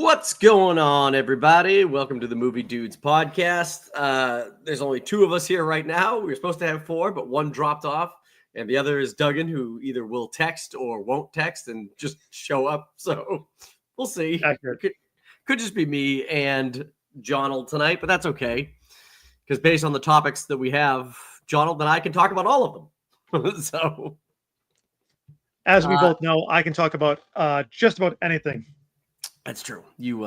What's going on, everybody? Welcome to the Movie Dudes podcast. There's only two of us here right now. We were supposed to have four, but one dropped off, and the other is Duggan, who either will text or won't text and just show up. So we'll see. Accurate. Could just be me and Jonald tonight, but that's okay. Because based on the topics that we have, Jonald and I can talk about all of them. So, as we both know, I can talk about just about anything. That's true. You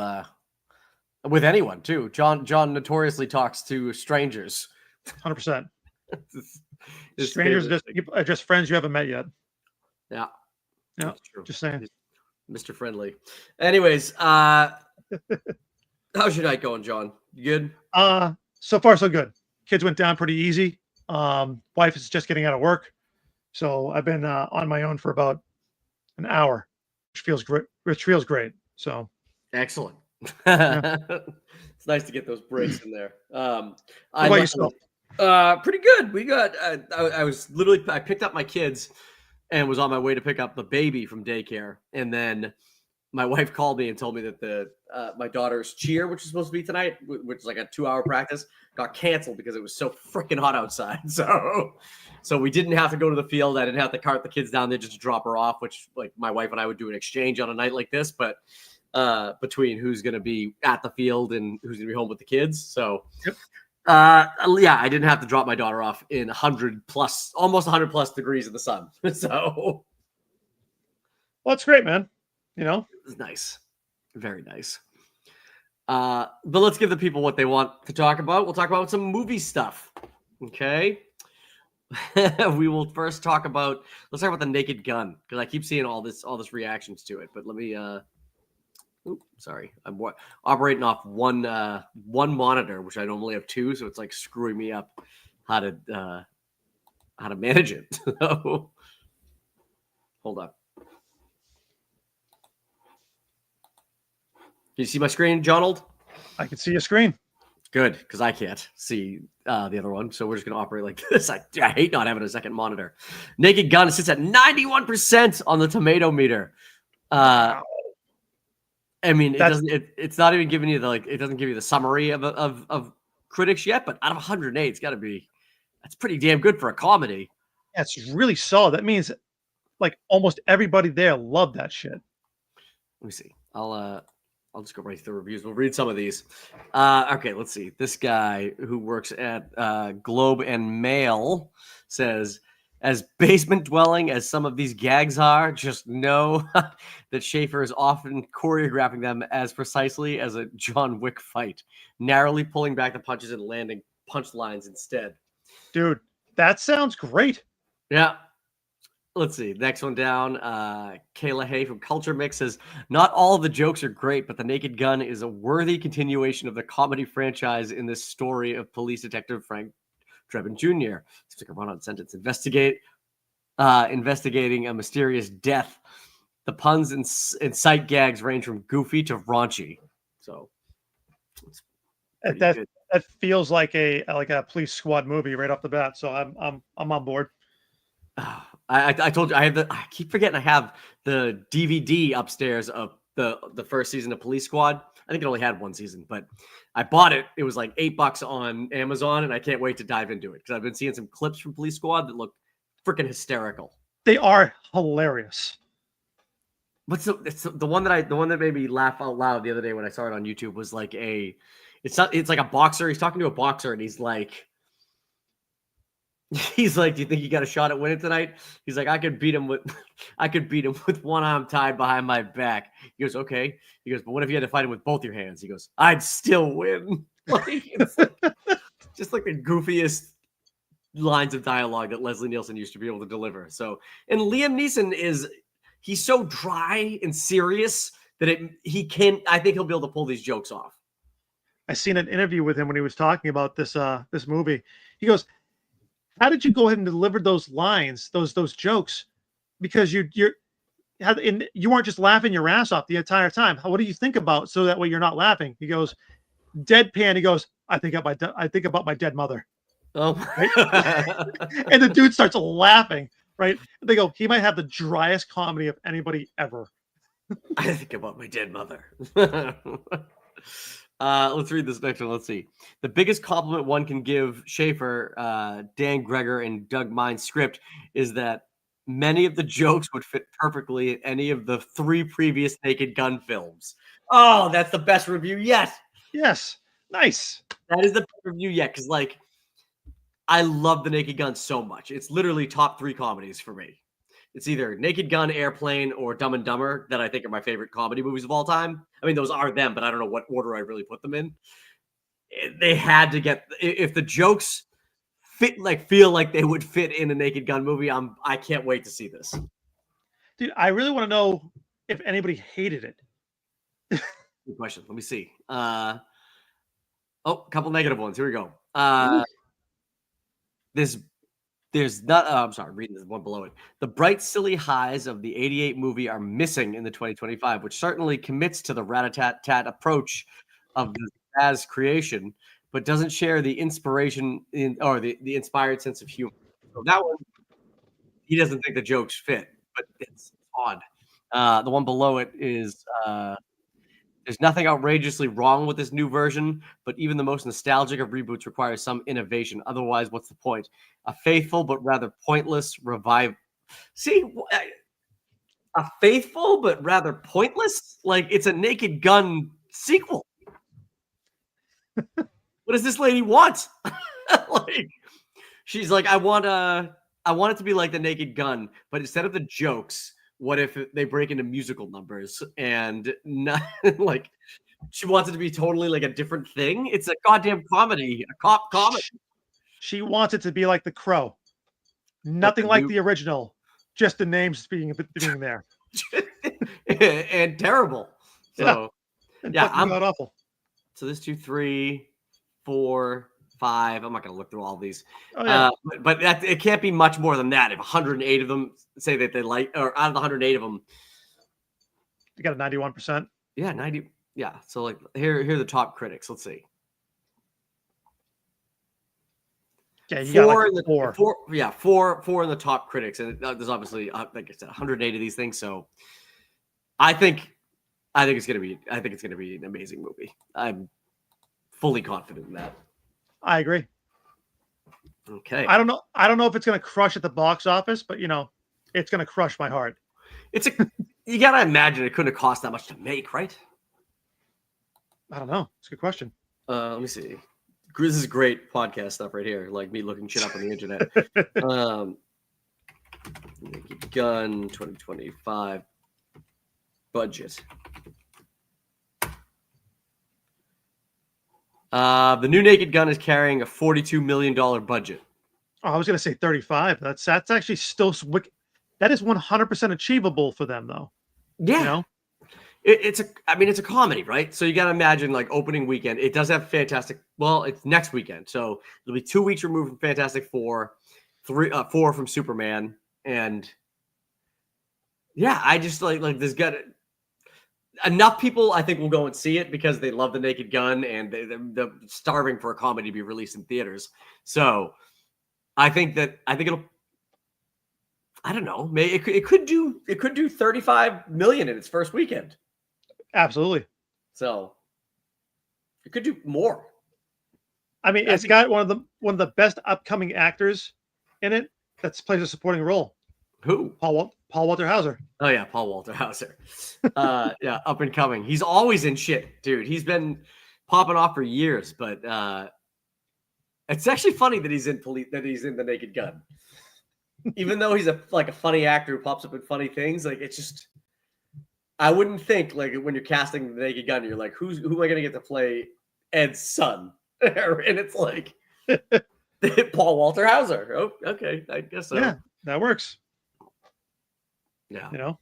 with anyone too. John notoriously talks to strangers. 100%. Strangers are just friends you haven't met yet. Yeah. Yeah. Just saying. Mr. Friendly. Anyways, how's your night going, John? You good? So far so good. Kids went down pretty easy. Wife is just getting out of work. So I've been on my own for about an hour, which feels great. So excellent. Yeah. It's nice to get those breaks in there. How about yourself? Pretty good. We got. I picked up my kids and was on my way to pick up the baby from daycare, and then my wife called me and told me that my daughter's cheer, which is supposed to be tonight, which is like a 2-hour practice, got canceled because it was so freaking hot outside. So we didn't have to go to the field. I didn't have to cart the kids down there just to drop her off, which like my wife and I would do an exchange on a night like this, but between who's going to be at the field and who's going to be home with the kids. So yep. I didn't have to drop my daughter off in almost 100 plus degrees in the sun. So well, that's great, man. You know, it was nice. Very nice. But let's give the people what they want to talk about. We'll talk about some movie stuff. Okay. We will first talk about the Naked Gun, because I keep seeing all this reactions to it. But let me sorry. I'm operating off one monitor, which I normally have two, so it's like screwing me up how to manage it. So, hold up. Can you see my screen, Jonald? I can see your screen. Good, because I can't see the other one. So we're just going to operate like this. I hate not having a second monitor. Naked Gun sits at 91% on the tomato meter. Wow. I mean, it's not even giving you it doesn't give you the summary of critics yet, but out of 108, it's got to be, that's pretty damn good for a comedy. That's really solid. That means like almost everybody there loved that shit. Let me see. I'll just go right through the reviews. We'll read some of these. Okay, let's see. This guy who works at Globe and Mail says, as basement dwelling as some of these gags are, just know that Schaefer is often choreographing them as precisely as a John Wick fight, narrowly pulling back the punches and landing punchlines instead. Dude, that sounds great. Yeah. Let's see. Next one down. Kayla Hay from Culture Mix says, not all of the jokes are great, but The Naked Gun is a worthy continuation of the comedy franchise in this story of police detective Frank Drebin Jr. It's like a run-on sentence. Investigating a mysterious death. The puns and sight gags range from goofy to raunchy. So that feels like a police squad movie right off the bat. So I'm on board. I told you I keep forgetting I have the DVD upstairs of the first season of Police Squad. I think it only had one season, but I bought it. It was like $8 on Amazon, and I can't wait to dive into it because I've been seeing some clips from Police Squad that look freaking hysterical. They are hilarious. But it's the one that made me laugh out loud the other day when I saw it on YouTube was like it's like a boxer. He's talking to a boxer, and he's like, do you think you got a shot at winning tonight? He's like, I could beat him with one arm tied behind my back. He goes, okay. He goes, but what if you had to fight him with both your hands? He goes, I'd still win. Just like the goofiest lines of dialogue that Leslie Nielsen used to be able to deliver. So, and Liam Neeson he's so dry and serious that I think he'll be able to pull these jokes off. I seen an interview with him when he was talking about this movie. He goes, how did you go ahead and deliver those lines, those jokes? Because you weren't just laughing your ass off the entire time. What do you think about so that way you're not laughing? He goes, deadpan. He goes, I think about my dead mother. Oh, right? And the dude starts laughing. Right? They go, he might have the driest comedy of anybody ever. I think about my dead mother. Let's read this next one. Let's see. The biggest compliment one can give Schaefer, Dan Greger, and Doug Mine's script is that many of the jokes would fit perfectly in any of the 3 previous Naked Gun films. Oh, that's the best review yet. Yes. Nice. That is the best review yet, because like I love the Naked Gun so much. It's literally top 3 comedies for me. It's either Naked Gun, Airplane, or Dumb and Dumber that I think are my favorite comedy movies of all time. I mean, those are them, but I don't know what order I really put them in. They had to get if the jokes feel like they would fit in a Naked Gun movie. I can't wait to see this. Dude, I really want to know if anybody hated it. Good question. Let me see. A couple negative ones. Here we go. There's not. I'm sorry, reading this one below it. The bright, silly highs of the '88 movie are missing in the 2025, which certainly commits to the rat-a-tat-tat approach of the Zaz creation, but doesn't share the inspiration or the inspired sense of humor. So that one, he doesn't think the jokes fit, but it's odd. The one below it is. There's nothing outrageously wrong with this new version, but even the most nostalgic of reboots requires some innovation. Otherwise, what's the point? A faithful but rather pointless revive. See, a faithful but rather pointless? Like it's a Naked Gun sequel. What does this lady want? Like, she's like, I want it to be like the Naked Gun, but instead of the jokes, what if they break into musical numbers and not like she wants it to be totally like a different thing? It's a goddamn comedy, a cop comedy. She wants it to be like The Crow. Nothing like the original, just the names being there. And terrible. So yeah, I'm not awful. So this 2, 3, 4, 5. I'm not going to look through all of these. Oh, yeah. But it can't be much more than that. If 108 of them say that they like, or out of the 108 of them, you got a 91%. Yeah, 90. Yeah. So like here are the top critics. Let's see. Yeah, you got like four in the top critics, and there's obviously like I said, 108 of these things. So I think it's gonna be an amazing movie. I'm fully confident in that. I agree. Okay. I don't know if it's going to crush at the box office, but it's going to crush my heart. You got to imagine it couldn't have cost that much to make, right? I don't know. It's a good question. Let me see. This is great podcast stuff right here, like me looking shit up on the internet. Naked Gun 2025 budget. The new Naked Gun is carrying a $42 million budget. Oh, I was going to say 35. That's actually still wicked. That is 100% achievable for them, though. Yeah. It's a comedy, right? So you got to imagine like opening weekend. It does have Fantastic. Well, it's next weekend, so it'll be 2 weeks removed from Fantastic Four, 4 from Superman, and yeah, I just like there's got enough people. I think will go and see it because they love the Naked Gun and they're starving for a comedy to be released in theaters. So I think it'll. I don't know. Maybe it could do 35 million in its first weekend. Absolutely. So it could do more. I mean, it's got one of the best upcoming actors in it that plays a supporting role. Who? Paul Walter Hauser. Oh yeah, Paul Walter Hauser. Yeah, up and coming. He's always in shit, dude. He's been popping off for years, but it's actually funny that he's in the Naked Gun. Even though he's a funny actor who pops up in funny things, like it's just I wouldn't think like when you're casting the Naked Gun, you're like, who am I gonna get to play Ed's son? And it's like Paul Walter Hauser. Oh, okay, I guess so. Yeah, that works. Yeah.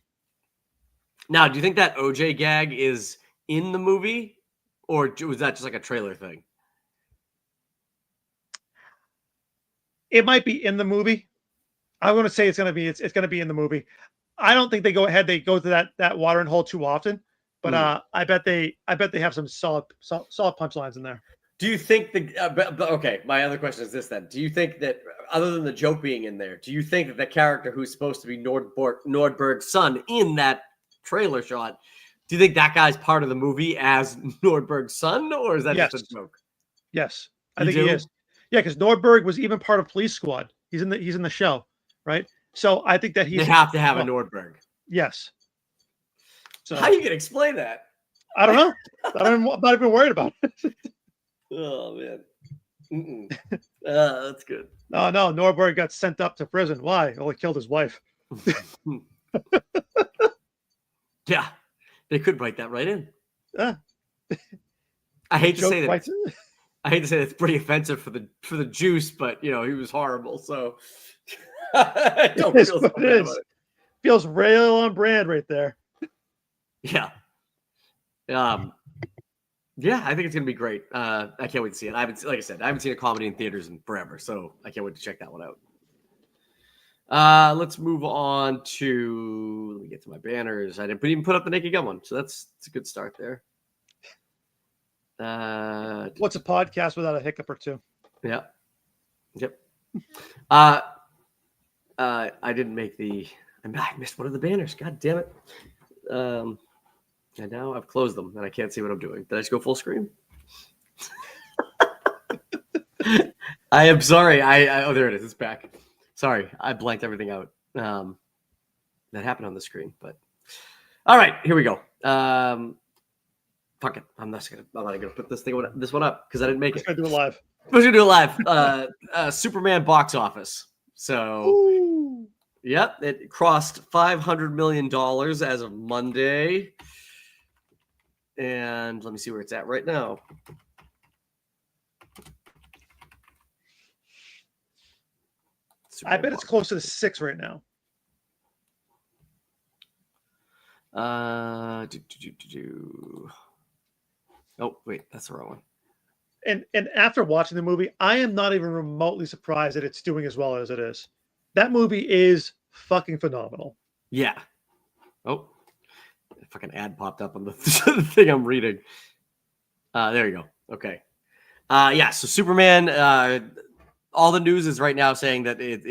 Now, do you think that OJ gag is in the movie, or was that just like a trailer thing? It might be in the movie. I want to say it's going to be in the movie. I don't think they go to that watering hole too often, but I bet they have some solid punchlines in there. Do you think okay, my other question is this then. Do you think that other than the joke being in there, do you think that the character who's supposed to be Nordberg's son in that trailer shot. Do you think that guy's part of the movie as Nordberg's son, or is that Yes. just a joke? Yes, I You think he do? is. Yeah, because Nordberg was even part of Police Squad. He's in the show, right? So I think that They he's have to have a well, Nordberg. yes. How So you gonna explain that? I don't know. I'm not even worried about it. Oh man. That's good. No, Nordberg got sent up to prison. Why? Oh, he killed his wife. Yeah, they could write that right in. Yeah. I hate to Joke say that. right. I hate to say it's pretty offensive for the juice, but he was horrible. So I don't It is feel so what bad it about is. it. Feels real on brand right there. Yeah. Yeah, I think it's gonna be great. I can't wait to see it. Like I said, I haven't seen a comedy in theaters in forever, so I can't wait to check that one out. Let's move on to let me get to my banners. I didn't even put up the Naked Gun one, so that's a good start there. What's a podcast without a hiccup or two? Yeah. Yep. I didn't make the. I missed one of the banners. God damn it. And now I've closed them and I can't see what I'm doing. Did I just go full screen? I am sorry. Oh, there it is. It's back. Sorry, I blanked everything out. That happened on the screen, but all right, here we go. Fuck it. I'm not gonna put this one up because I didn't make it. I'm gonna do it live. We're gonna do it live. Superman box office. So, Ooh. yep, it crossed $500 million as of Monday. And let me see where it's at right now. I bet it's close to the 6 right now. Oh, wait, that's the wrong one. And after watching the movie, I am not even remotely surprised that it's doing as well as it is. That movie is fucking phenomenal. Yeah. Oh, a fucking ad popped up on the thing I'm reading. There you go. Okay. Yeah. So Superman. All the news is right now saying that it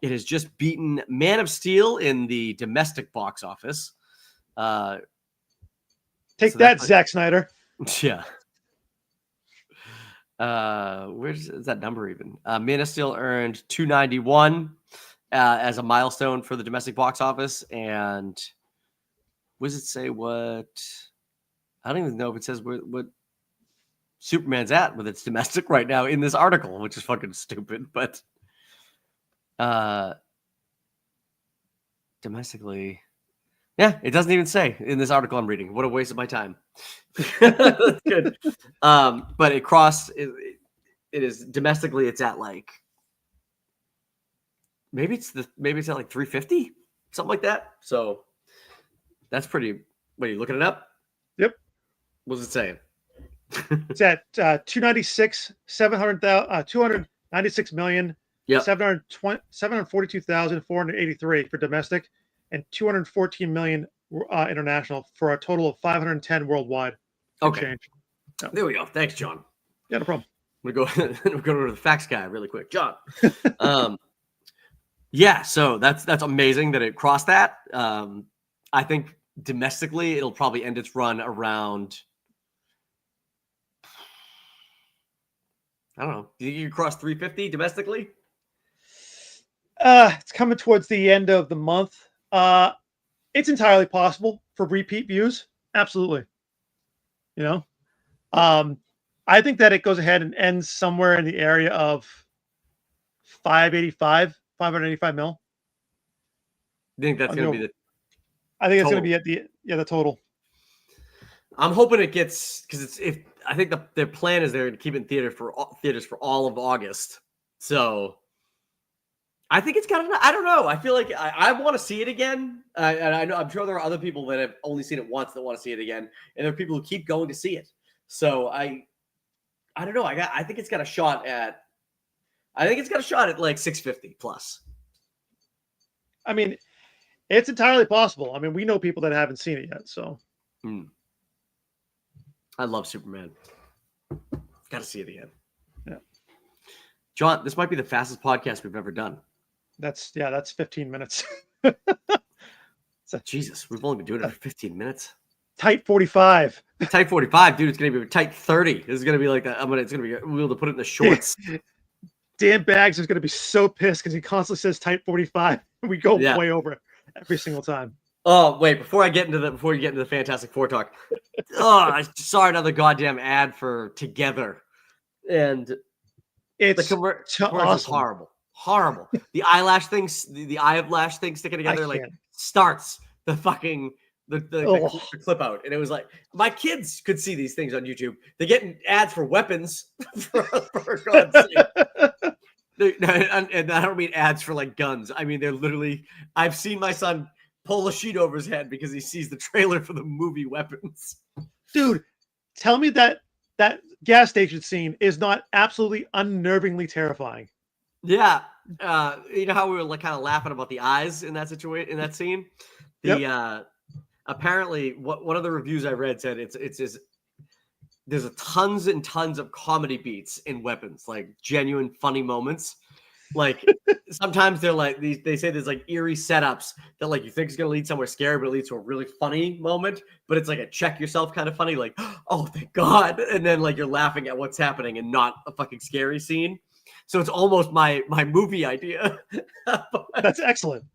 has just beaten Man of Steel in the domestic box office. Take that, Zack Snyder. Yeah. Where's that number even? Man of Steel earned 291 as a milestone for the domestic box office. And what does it say? What? I don't even know if it says what Superman's at with its domestic right now in this article, which is fucking stupid. But domestically, yeah, it doesn't even say in this article I'm reading. What a waste of my time. That's good. But it crossed. It is domestically. It's at like maybe it's at like 350, something like that. So that's pretty. Wait, you looking it up? Yep. What's it saying? It's at 296 million. Yep. 742,483 for domestic and 214 million international for a total of 510 worldwide. Okay. No. There we go. Thanks, John. Yeah, no problem. We're going to the facts guy really quick, John. Yeah, so that's amazing that it crossed that. I think domestically it'll probably end its run around. I don't know. Do you think you cross 350 domestically? It's coming towards the end of the month. It's entirely possible for repeat views. Absolutely. I think that it goes ahead and ends somewhere in the area of 585 mil. You think that's going to be the I think it's total? going to be at the total. I'm hoping it gets, because I think their plan is they're to keep it in theaters for all of August. So I think it's kind of, I don't know. I feel like I want to see it again. And I'm sure there are other people that have only seen it once that want to see it again. And there are people who keep going to see it. So I don't know. I think it's got a shot at like 650 plus. I mean, it's entirely possible. I mean, we know people that haven't seen it yet. So I love Superman. Got to see it again. Yeah. John, this might be the fastest podcast we've ever done. That's 15 minutes. Jesus, we've only been doing it for 15 minutes. Tight 45. Tight 45, dude. It's gonna be tight 30. This is gonna be like that. It's gonna be. We'll be able to put it in the shorts. Dan Bags is going to be so pissed because he constantly says tight 45. We go Yeah. way over it every single time. Oh wait, before you get into the Fantastic Four talk, I saw another goddamn ad for Together, and It's commercial's awesome. horrible. The eyelash things, the eyelash thing sticking together, like starts the fucking the clip out, and it was like my kids could see these things on YouTube. They're getting ads for weapons, for God's sake. And I don't mean ads for like guns. I mean they're literally. I've seen my son pull a sheet over his head because he sees the trailer for the movie Weapons. Dude, tell me that gas station scene is not absolutely unnervingly terrifying. Yeah. You know how we were like kind of laughing about the eyes in that situation, in that scene? Apparently one of the reviews I read said there's tons and tons of comedy beats in Weapons, like genuine funny moments. Like sometimes they're like they say there's like eerie setups that like you think is gonna lead somewhere scary, but it leads to a really funny moment. But it's like a check yourself kind of funny, like, oh thank God. And then like you're laughing at what's happening and not a fucking scary scene. So it's almost my movie idea. That's excellent.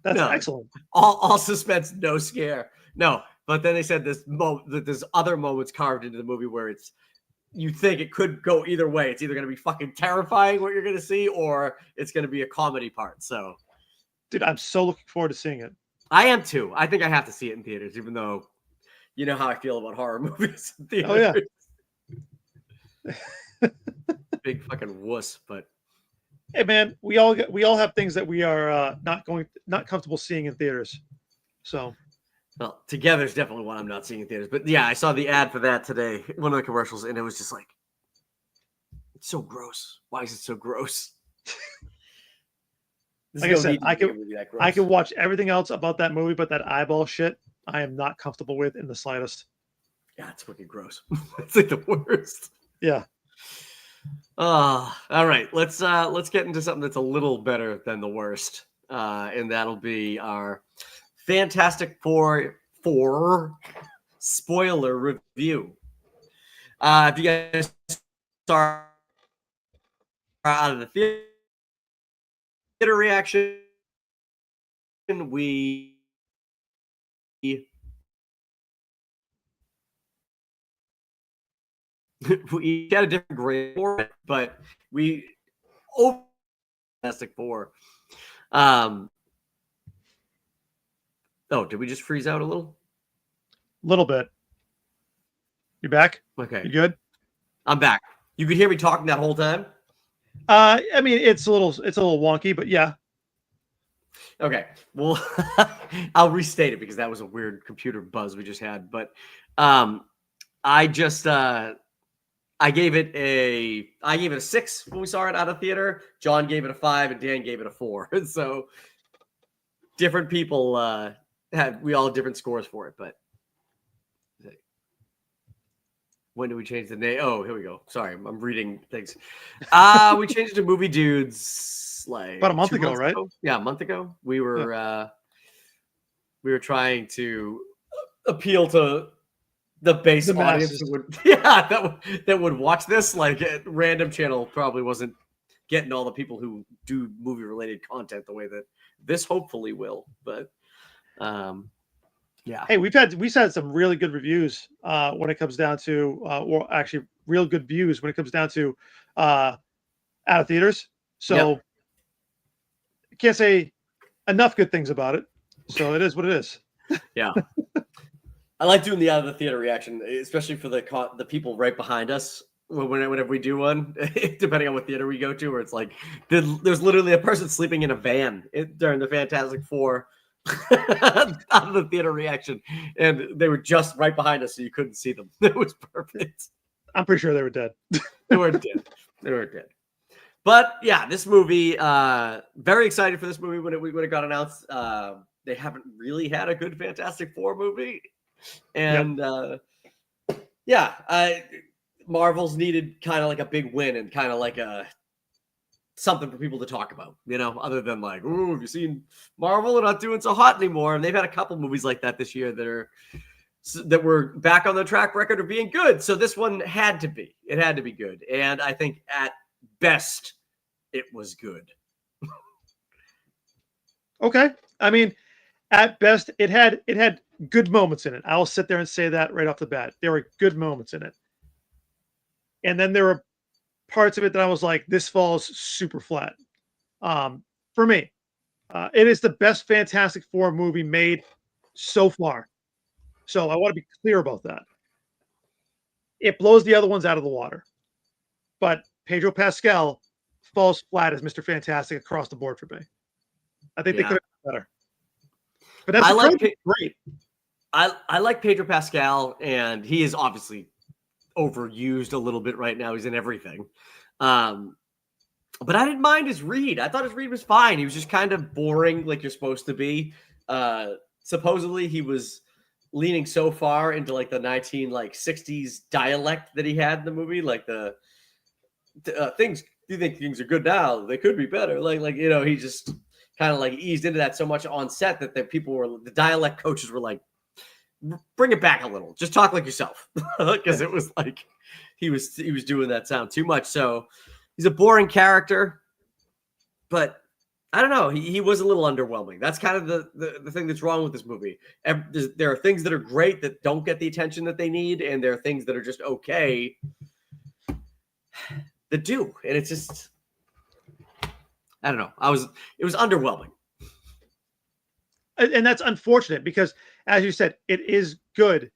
That's excellent. All suspense, no scare. No, but then they said that there's other moments carved into the movie where you think it could go either way. It's either going to be fucking terrifying what you're going to see, or it's going to be a comedy part. So, dude, I'm so looking forward to seeing it. I am too. I think I have to see it in theaters, even though you know how I feel about horror movies in theaters. Oh yeah. Big fucking wuss, but hey man, we all have things that we are not comfortable seeing in theaters. So, well, Together is definitely one I'm not seeing in theaters. But yeah, I saw the ad for that today, one of the commercials, and it was just like, it's so gross. Why is it so gross? Like I said, I can watch everything else about that movie, but that eyeball shit, I am not comfortable with in the slightest. Yeah, it's fucking gross. It's like the worst. Yeah. All right. Let's get into something that's a little better than the worst. And that'll be our Fantastic Four spoiler review. If you guys start out of the theater reaction, we had a different grade for it, but we over Fantastic Four. Oh, did we just freeze out a little? Little bit. You back? Okay. You good? I'm back. You could hear me talking that whole time? I mean, it's a little wonky, but yeah. Okay. Well, I'll restate it because that was a weird computer buzz we just had. But I gave it a 6 when we saw it out of theater. John gave it a 5 and Dan gave it a 4. So different people we all had different scores for it, but when did we change the name? Oh, here we go. Sorry, I'm reading things. We changed it to Movie Dudes like about a month ago, right? Yeah, a month ago. We were trying to appeal to the base audience that would watch this. Like a random channel probably wasn't getting all the people who do movie related content the way that this hopefully will. But yeah. Hey, we've had some really good reviews when it comes down to or actually real good views when it comes down to out of theaters. So I can't say enough good things about it. So it is what it is. Yeah. I like doing the out of the theater reaction, especially for the people right behind us. Whenever we do one, depending on what theater we go to, where it's like there's literally a person sleeping in a van during the Fantastic Four out of the theater reaction, and they were just right behind us, so you couldn't see them. It was perfect. I'm pretty sure they were dead. They were dead. They were dead. But yeah, this movie. Very excited for this movie when it got announced. They haven't really had a good Fantastic Four movie, and Marvel's needed kind of like a big win and kind of like a something for people to talk about, other than like, "Ooh, have you seen Marvel? They're not doing so hot anymore." And they've had a couple movies like that this year that were back on the track record of being good. So this one had to be. It had to be good. And I think at best, it was good. Okay. I mean, at best, it had good moments in it. I'll sit there and say that right off the bat. There were good moments in it. And then there were parts of it that I was like, this falls super flat. For me, it is the best Fantastic Four movie made so far. So I want to be clear about that. It blows the other ones out of the water. But Pedro Pascal falls flat as Mr. Fantastic across the board for me. I think they could have done better. But that's great. I like Pedro Pascal, and he is obviously overused a little bit right now. He's in everything. But I didn't mind his read. I thought his read was fine. He was just kind of boring, like you're supposed to be. Supposedly, he was leaning so far into like the 1960s dialect that he had in the movie, like the things. You think things are good now? They could be better. He just kind of like eased into that so much on set that the dialect coaches were like, bring it back a little. Just talk like yourself, because it was like he was doing that sound too much. So he's a boring character, but I don't know. He was a little underwhelming. That's kind of the thing that's wrong with this movie. There are things that are great that don't get the attention that they need, and there are things that are just okay that do. And it's just, I don't know. It was underwhelming. And that's unfortunate because, as you said, it is good,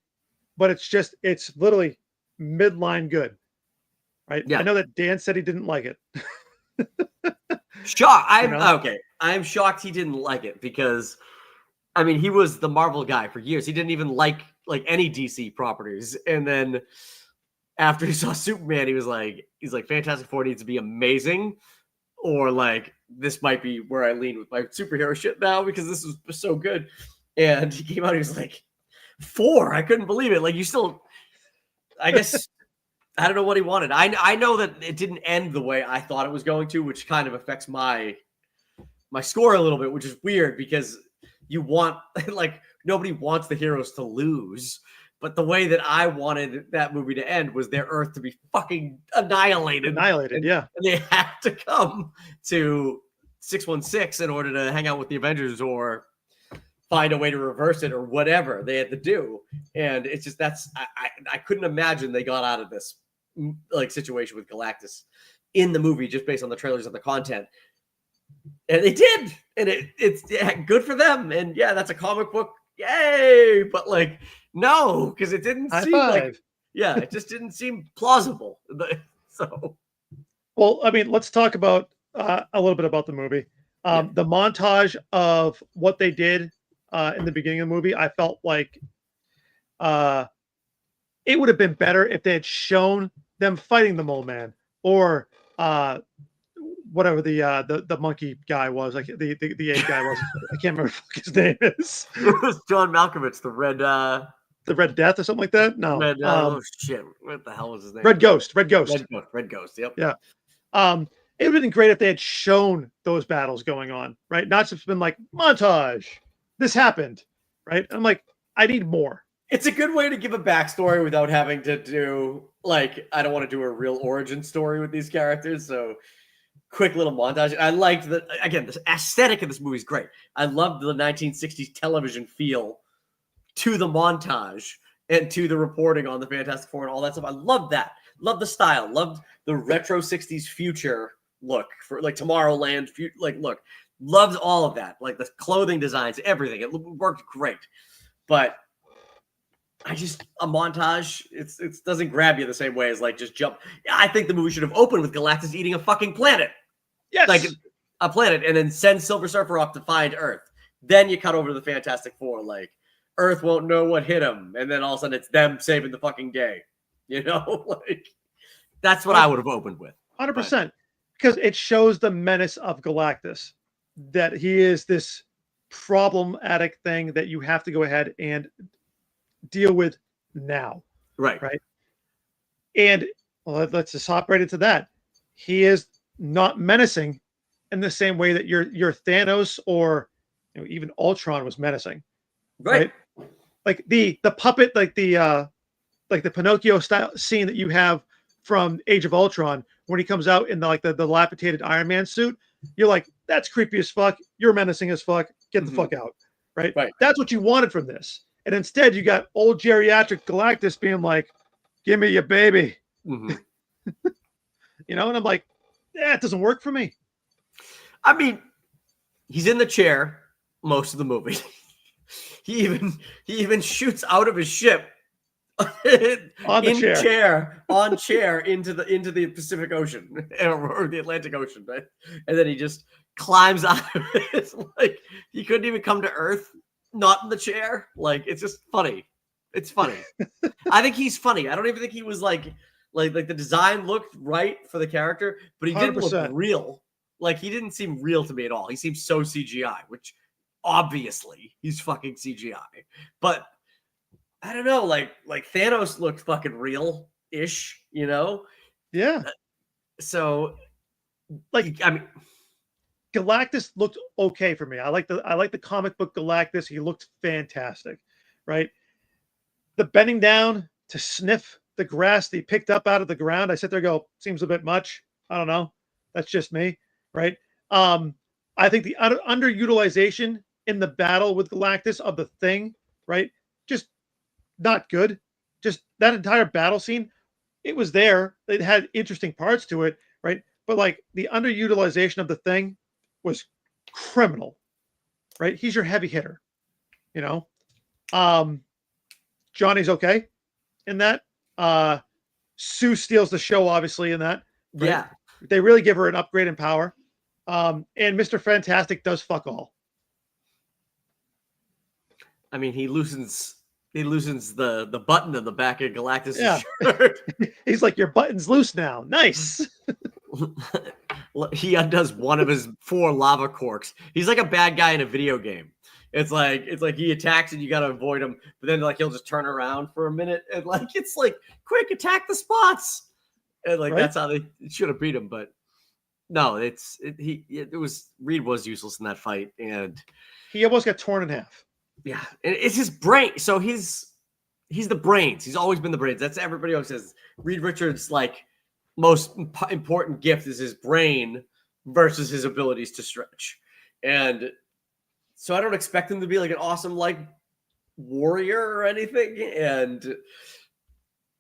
but it's literally midline good, right? Yeah. I know that Dan said he didn't like it. Okay. I'm shocked he didn't like it because, I mean, he was the Marvel guy for years. He didn't even like any DC properties, and then after he saw Superman, he's like, Fantastic Four needs to be amazing, or like this might be where I lean with my superhero shit now because this was so good. And he came out, he was like, 4. I couldn't believe it. Like, you still, I guess, I don't know what he wanted. I know that it didn't end the way I thought it was going to, which kind of affects my score a little bit, which is weird because you want, like, nobody wants the heroes to lose. But the way that I wanted that movie to end was their Earth to be fucking annihilated. Yeah. And they had to come to 616 in order to hang out with the Avengers or find a way to reverse it or whatever they had to do. And it's just, I couldn't imagine they got out of this like situation with Galactus in the movie just based on the trailers and the content. And they did. And it's good for them. And yeah, that's a comic book. Yay. But like, no, because it didn't seem like, it just didn't seem plausible. So, well, I mean, let's talk about a little bit about the movie. The montage of what they did in the beginning of the movie, I felt like it would have been better if they had shown them fighting the Mole Man or whatever the monkey guy was, like the ape guy was. I can't remember what his name is. It was John Malkovich, the Red Death or something like that. No, oh shit, what the hell was his name? Red Ghost. Red Ghost. Yep. Yeah. It would have been great if they had shown those battles going on, right? Not just been like montage. This happened, right? I'm like, I need more. It's a good way to give a backstory without having to do like, I don't want to do a real origin story with these characters. So quick little montage. I liked that. Again, the aesthetic of this movie is great. I loved the 1960s television feel to the montage and to the reporting on the Fantastic Four and all that stuff. I love that. Love the style. Loved the retro 60s future look for like Tomorrowland. Look, loved all of that. Like the clothing designs, everything. It worked great. But a montage, it doesn't grab you the same way as like just jump. I think the movie should have opened with Galactus eating a fucking planet. Yes. Like a planet, and then send Silver Surfer off to find Earth. Then you cut over to the Fantastic Four, like Earth won't know what hit him, and then all of a sudden it's them saving the fucking day. Like that's what I would have opened with. 100%, because it shows the menace of Galactus, that he is this problematic thing that you have to go ahead and deal with now. Right. And let's just hop right into that. He is not menacing in the same way that your Thanos or even Ultron was menacing, Right. right? Like the puppet, like the Pinocchio style scene that you have from Age of Ultron when he comes out in the dilapidated Iron Man suit. You're like, that's creepy as fuck. You're menacing as fuck. Get the Mhm. fuck out, right? Right. That's what you wanted from this, and instead you got old geriatric Galactus being like, "Give me your baby," Hmm. And I'm like, "That doesn't work for me." I mean, he's in the chair most of the movie. he even shoots out of his ship On the in chair. chair on chair into the Pacific Ocean or the Atlantic Ocean, right? And then he just climbs out of it. Like he couldn't even come to Earth, not in the chair. Like it's just funny. It's funny. I think he's funny. I don't even think he was like the design looked right for the character, but he didn't look 100%. real. Like he didn't seem real to me at all. He seemed so CGI, which obviously he's fucking CGI. But I don't know, like Thanos looked fucking real-ish, Yeah. So Like I mean, Galactus looked okay for me. I like the comic book Galactus. He looked fantastic, right? The bending down to sniff the grass that he picked up out of the ground. I sit there and go, seems a bit much. I don't know. That's just me, right? Um, I think the underutilization in the battle with Galactus of the Thing, right? Just not good. Just that entire battle scene, it was there. It had interesting parts to it, right? But like the underutilization of the Thing was criminal, right? He's your heavy hitter, you know. Um, Johnny's okay in that. Sue steals the show, obviously, in that. Right? yeah. They really give her an upgrade in power. And Mr. Fantastic does fuck all. I mean, he loosens the button in the back of Galactus' Yeah. shirt. He's like, your button's loose now. Nice. He undoes one of his 4 lava corks. He's like a bad guy in a video game. It's like he attacks and you gotta avoid him, but then like he'll just turn around for a minute and like it's like quick attack the spots, and like Right? that's how they should have beat him. But no, Reed was useless in that fight, and He almost got torn in half. yeah, and it's his brain. So he's the brains. He's always been the brains. That's everybody always says. Reed Richards' like most important gift is his brain versus his abilities to stretch, and so I don't expect him to be like an awesome like warrior or anything, and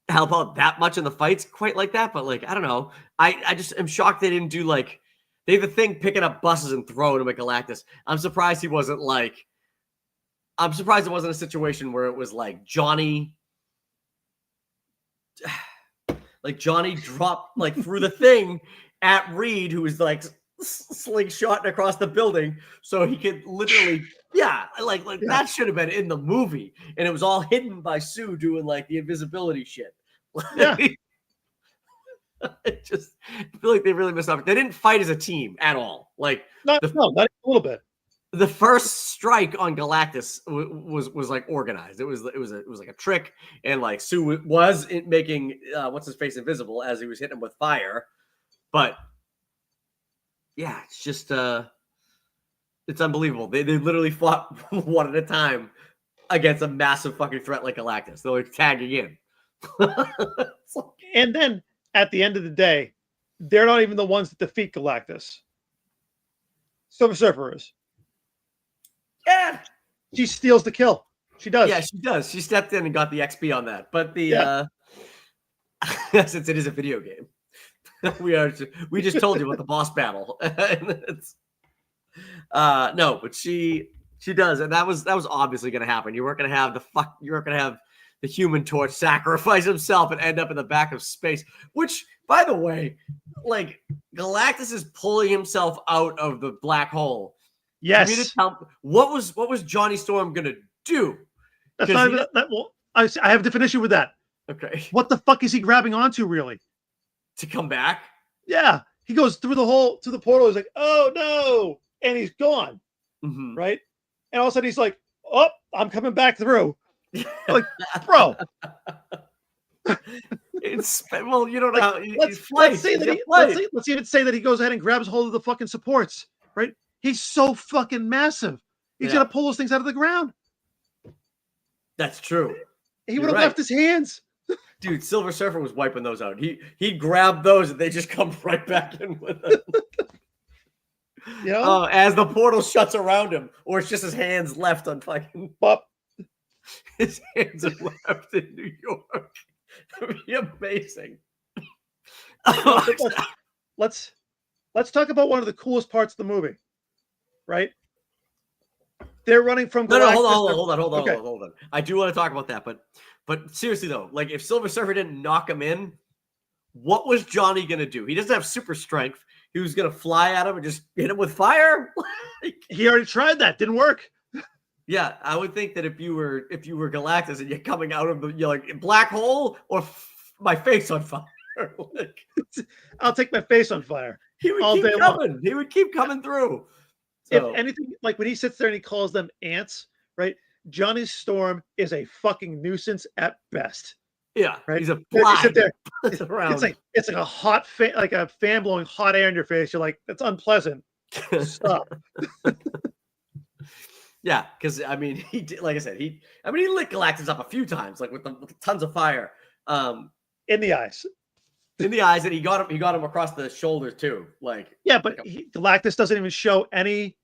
help out that much in the fights quite like that. But like I don't know, I just am shocked they didn't do like they have the Thing picking up buses and throwing them at Galactus. I'm surprised he wasn't like. I'm surprised it wasn't a situation where it was like Johnny dropped like through the Thing at Reed, who was like slingshotting across the building, so he could literally, yeah. That should have been in the movie, and it was all hidden by Sue doing like the invisibility shit. Yeah. I feel like they really missed out. They didn't fight as a team at all. Like Not a little bit. the first strike on Galactus was like organized. It was like a trick, and like Sue was making what's his face invisible as he was hitting him with fire. But yeah, it's just it's unbelievable. They literally fought one at a time against a massive fucking threat like Galactus. They're like tagging in. And then at the end of the day, they're not even the ones that defeat Galactus. Silver Surfer is. Yeah. She steals the kill. She does. Yeah, she does. She stepped in and got the XP on that. But since it is a video game, we just told you about the boss battle. No, but she does, and that was obviously going to happen. You weren't going to have the Human Torch sacrifice himself and end up in the back of space. Which, by the way, like Galactus is pulling himself out of the black hole. Yes. What was Johnny Storm gonna do? That's not even that. Well, I have a different issue with that. Okay. What the fuck is he grabbing onto, really? To come back? Yeah. He goes through the hole to the portal. He's like, oh no. And he's gone. Mm-hmm. Right. And all of a sudden he's like, oh, I'm coming back through. Like, bro. It's well, you don't know. How, let's flight. say that let's even say that he goes ahead and grabs hold of the fucking supports. Right? He's so fucking massive. He's gonna pull those things out of the ground. That's true. He would have left his hands. Dude, Silver Surfer was wiping those out. He grabbed those and they just come right back in with him. As the portal shuts around him, or it's just his hands left on fucking Pop. His hands are left in New York. That'd be amazing. Let's talk about one of the coolest parts of the movie. Right? They're running from no, hold on. I do want to talk about that, but seriously though, like if Silver Surfer didn't knock him in, what was Johnny gonna do? He doesn't have super strength. He was gonna fly at him and just hit him with fire. He already tried that, didn't work. Yeah, I would think that if you were Galactus and you're coming out of the like black hole or my face on fire, like, I'll take my face on fire. He would keep coming. Long. He would keep coming through. So, if anything, like when he sits there and he calls them ants, right? Johnny Storm is a fucking nuisance at best. Yeah, right. He's a fly. It's like a hot fan, like a fan blowing hot air in your face. You're like, that's unpleasant. Stop. Yeah, because I mean, he did, like I said, he lit Galactus up a few times, like with tons of fire, in the eyes. In the eyes, and he got him across the shoulders too. Like, yeah, but Galactus doesn't even show any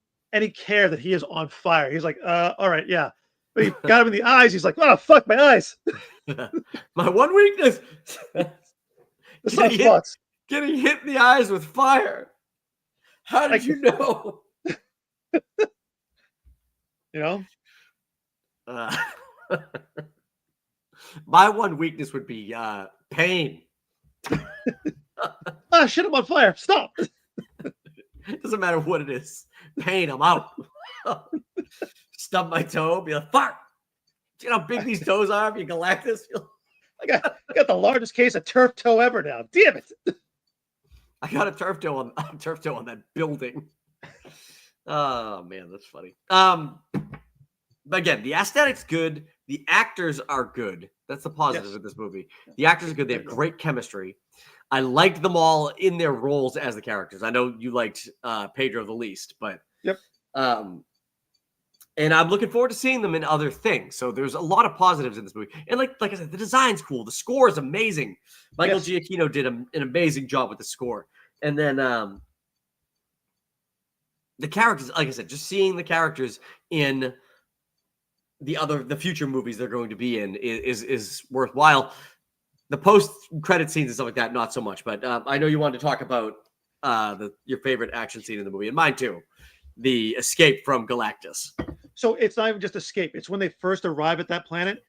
care that he is on fire. He's like, all right, yeah. But he got him in the eyes. He's like, oh fuck, my eyes. My one weakness. Getting hit in the eyes with fire. How did you know? You know? My one weakness would be pain. Shit, I'm on fire. Stop. Doesn't matter what it is. Pain, I'm out. Stub my toe, be like, fuck. You know how big these toes are, you Galactus? I got the largest case of turf toe ever now. Damn it. I got a turf toe on that building. Oh man, that's funny. But again, the aesthetic's good. The actors are good. That's the positive of this movie. The actors are good. They have great chemistry. I liked them all in their roles as the characters. I know you liked Pedro the least, but and I'm looking forward to seeing them in other things. So there's a lot of positives in this movie. And like I said, the design's cool. The score is amazing. Michael Giacchino did an amazing job with the score. And then the characters, like I said, just seeing the characters in the future movies they're going to be in is worthwhile. The post-credit scenes and stuff like that, not so much. But I know you wanted to talk about your favorite action scene in the movie, and mine too, the escape from Galactus. So it's not even just escape. It's when they first arrive at that planet,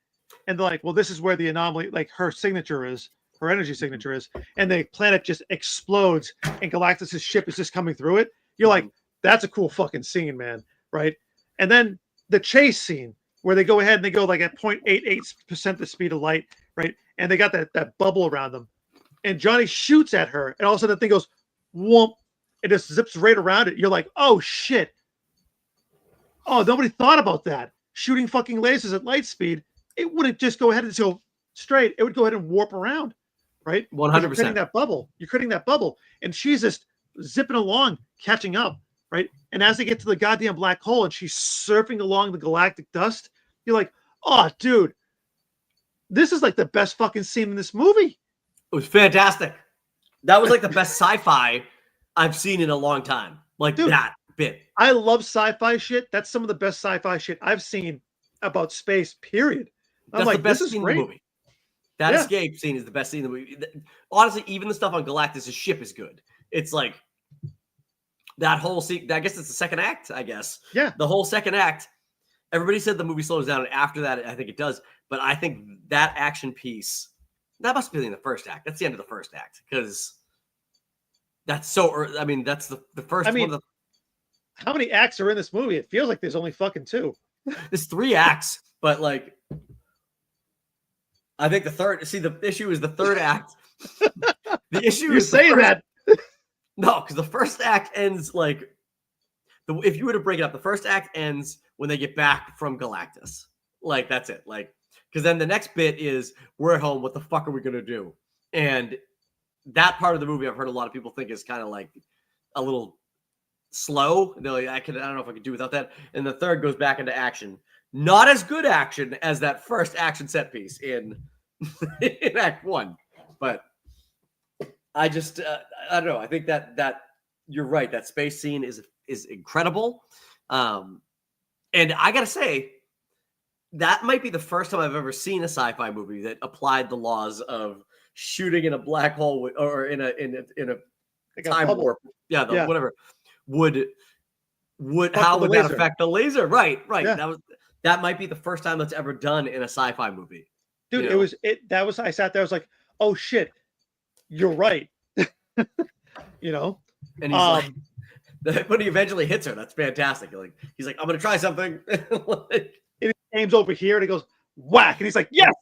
and they're like, well, this is where the anomaly, like her signature is, her energy signature is, and the planet just explodes, and Galactus's ship is just coming through it. You're like, that's a cool fucking scene, man, right? And then the chase scene, where they go ahead and they go like at 0.88% the speed of light, right? And they got that bubble around them. And Johnny shoots at her, and all of a sudden the thing goes, whoomp, it just zips right around it. You're like, oh shit. Oh, nobody thought about that. Shooting fucking lasers at light speed, it wouldn't just go ahead and go straight. It would go ahead and warp around, right? 100%. You're creating that bubble. You're creating that bubble. And she's just zipping along, catching up, right? And as they get to the goddamn black hole and she's surfing along the galactic dust, you're like, oh, dude, this is like the best fucking scene in this movie. It was fantastic. That was like the best sci-fi I've seen in a long time. Like, dude, that bit. I love sci-fi shit. That's some of the best sci-fi shit I've seen about space, period. That's like, the best scene in the movie. That escape scene is the best scene in the movie. Honestly, even the stuff on Galactus' ship is good. It's like that whole scene. I guess it's the second act, I guess. Yeah. The whole second act. Everybody said the movie slows down, and after that, I think it does. But I think that action piece, that must be in the first act. That's the end of the first act, because that's so early. I mean, that's the first one of the... How many acts are in this movie? It feels like there's only fucking 2. There's 3 acts, but like, I think the third... See, the issue is the third act. The issue is saying that. No, because the first act ends like... If you were to break it up, the first act ends when they get back from Galactus. Like, that's it. Like, because then the next bit is, we're at home. What the fuck are we going to do? And that part of the movie I've heard a lot of people think is kind of like a little slow. They're like, I don't know if I could do without that. And the third goes back into action. Not as good action as that first action set piece in in Act One, but I just I don't know. I think that you're right. That space scene is incredible, and I gotta say that might be the first time I've ever seen a sci-fi movie that applied the laws of shooting in a black hole or in a Like a time bubble. warp. Yeah, Yeah. whatever would Fuck how with the would that laser. affect the laser? Right. Yeah. That might be the first time that's ever done in a sci-fi movie. Dude, You know? I sat there, I was like, oh shit, you're right. You know? And he's like, when he eventually hits her, that's fantastic. Like he's like, I'm gonna try something. Like, and he aims over here and he goes, whack, and he's like, yes.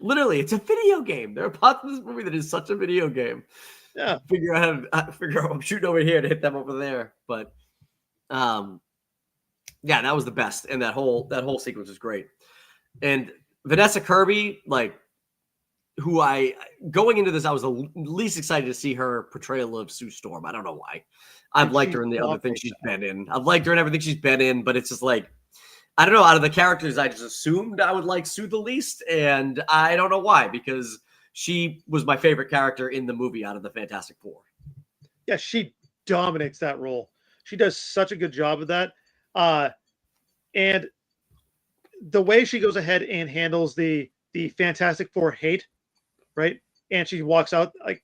literally, it's a video game. There are parts of this movie that is such a video game. Yeah. Figure out I'm shooting over here to hit them over there. But yeah, that was the best. And that whole sequence was great. And Vanessa Kirby, like, who going into this, I was the least excited to see her portrayal of Sue Storm. I don't know why. I've liked her in the other things she's been in. I've liked her in everything she's been in, but it's just like, I don't know. Out of the characters, I just assumed I would like Sue the least, and I don't know why, because she was my favorite character in the movie out of the Fantastic Four. Yeah, she dominates that role. She does such a good job of that. And the way she goes ahead and handles the Fantastic Four hate, right? And she walks out, like,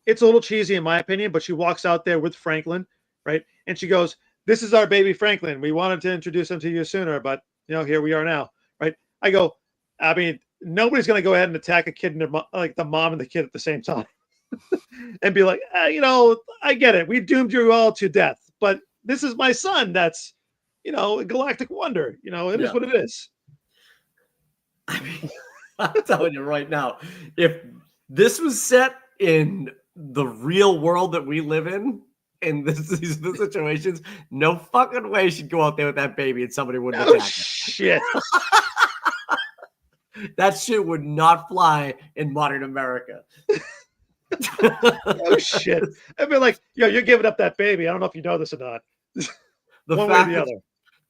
it's a little cheesy in my opinion, but she walks out there with Franklin, right? And she goes, "This is our baby Franklin. We wanted to introduce him to you sooner, but here we are now," right? I go, I mean, nobody's going to go ahead and attack a kid and like the mom and the kid at the same time and be like, I get it. We doomed you all to death, but this is my son. That's, a galactic wonder. It is what it is. I mean, I'm telling you right now, if this was set in the real world that we live in these situations, no fucking way she'd go out there with that baby and somebody wouldn't attack her. Shit. That shit would not fly in modern America. Oh shit. I'd be like, you're giving up that baby. I don't know if you know this or not. One way or the other.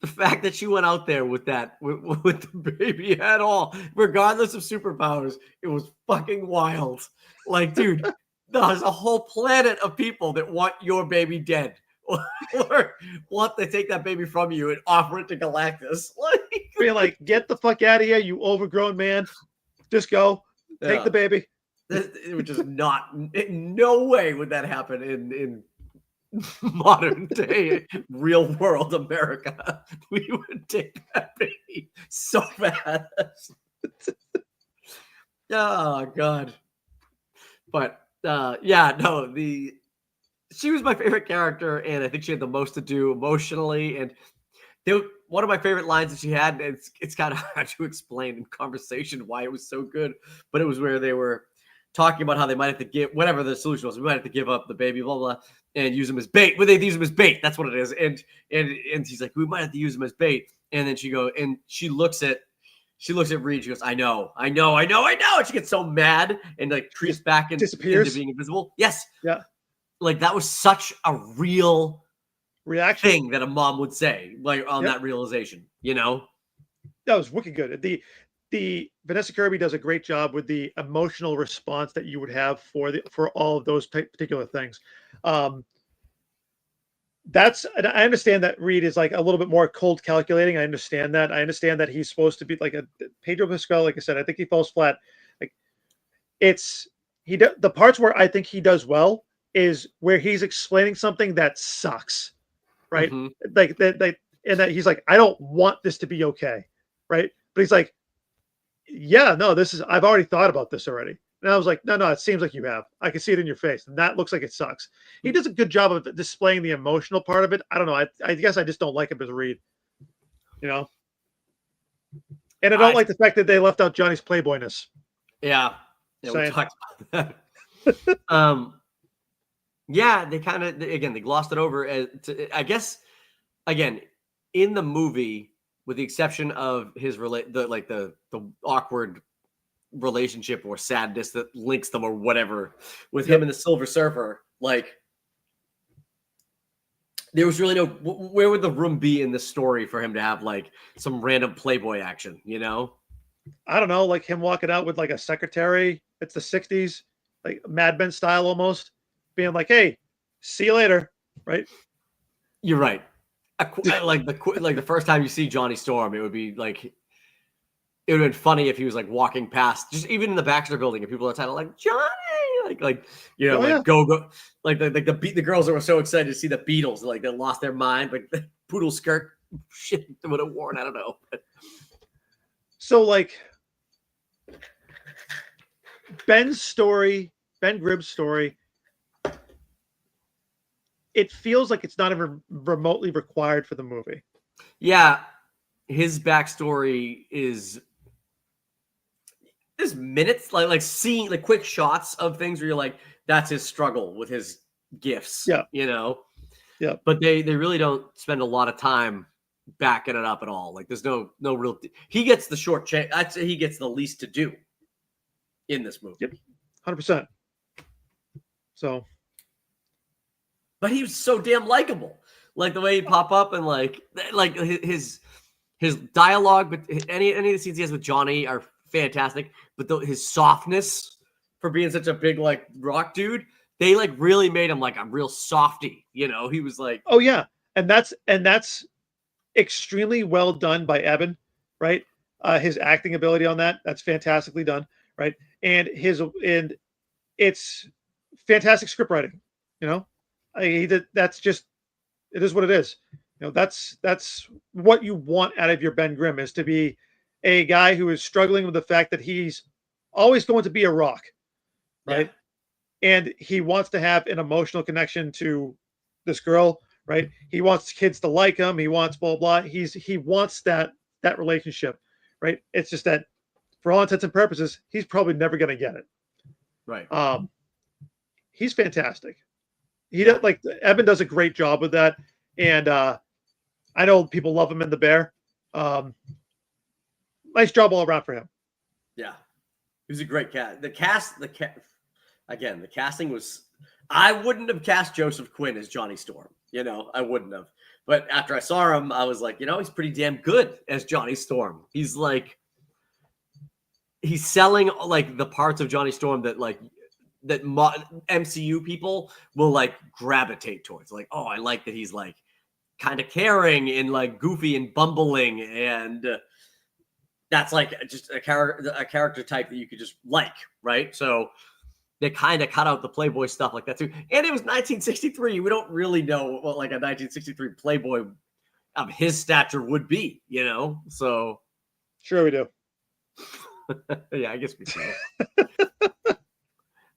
The fact that she went out there with that, with the baby at all, regardless of superpowers, it was fucking wild. Like, dude, there's a whole planet of people that want your baby dead or want to take that baby from you and offer it to Galactus. Be like, get the fuck out of here, you overgrown man. Just go. Take the baby. It would just not, in no way would that happen in modern day real world America. We would take that baby so fast. Oh god. But she was my favorite character, and I think she had the most to do emotionally. And one of my favorite lines that she had, and it's kind of hard to explain in conversation why it was so good, but it was where they were talking about how they might have to give whatever the solution was. We might have to give up the baby, blah blah, and use him as bait. Well, they use him as bait. That's what it is. And she's like, we might have to use him as bait. And then she looks at Reed. She goes, I know. And she gets so mad and like creeps back and disappears into being invisible. Yes. Yeah. Like that was such a real reaction thing that a mom would say, like on that realization. That was wicked good. The Vanessa Kirby does a great job with the emotional response that you would have for all of those particular things. I understand that Reed is like a little bit more cold calculating. I understand that he's supposed to be like a Pedro Pascal. Like I said, I think he falls flat. Like the parts where I think he does well is where he's explaining something that sucks, right? Mm-hmm. Like that, and that he's like, I don't want this to be okay, right? But he's like, yeah, no, I've already thought about this already. And I was like, no, it seems like you have. I can see it in your face. And that looks like it sucks. He does a good job of displaying the emotional part of it. I don't know. I guess I just don't like him as Reed. And I don't like the fact that they left out Johnny's playboyness. Yeah. We talked about that. Yeah, they kind of, again, they glossed it over. I guess, again, in the movie, with the exception of his the awkward relationship or sadness that links them or whatever with him and the Silver Surfer. Like, there was really no, where would the room be in this story for him to have like some random Playboy action, you know? I don't know, like him walking out with like a secretary. It's the 60s, like Mad Men style almost, being like, hey, see you later. Right. You're right. Like the first time you see Johnny Storm, it would be like, it would have been funny if he was like walking past, just even in the Baxter Building, and people outside are like Johnny, like you know, Oh, like yeah. go, like the girls that were so excited to see the Beatles, like they lost their mind, like the poodle skirt shit they would have worn. I don't know. So like Ben's story, Ben Grimm's story, it feels like it's not even remotely required for the movie. Yeah, his backstory is there's minutes, like seeing like quick shots of things where you're like, that's his struggle with his gifts. Yeah. You know? Yeah. But they really don't spend a lot of time backing it up at all. Like there's no real he gets the short chance. I'd say he gets the least to do in this movie. Yep. 100%. So, but he was so damn likable. Like the way he'd pop up and like his dialogue, but any of the scenes he has with Johnny are fantastic. But his softness for being such a big like rock dude, they like really made him like a real softy. You know, he was like, oh yeah, and that's extremely well done by Evan, right? His acting ability on that's fantastically done, right? And it's fantastic script writing. You know, he did. That's just it is what it is. You know, that's what you want out of your Ben Grimm is to be a guy who is struggling with the fact that he's always going to be a rock, right? Yeah. And he wants to have an emotional connection to this girl, right? He wants kids to like him. He wants blah blah. He wants that relationship, right? It's just that for all intents and purposes, he's probably never going to get it. Right. He's fantastic. He does, like Evan does a great job with that, and I know people love him in The Bear. Nice job all around for him. Yeah, he was a great cast. The casting was. I wouldn't have cast Joseph Quinn as Johnny Storm. You know, I wouldn't have. But after I saw him, I was like, you know, he's pretty damn good as Johnny Storm. He's like, he's selling like the parts of Johnny Storm that like that MCU people will like gravitate towards. Like, oh, I like that he's like kind of caring and like goofy and bumbling, and that's like just a character type that you could just like, right? So they kind of cut out the Playboy stuff like that too. And it was 1963. We don't really know what like a 1963 Playboy of his stature would be, you know? So sure we do. Yeah, I guess we do.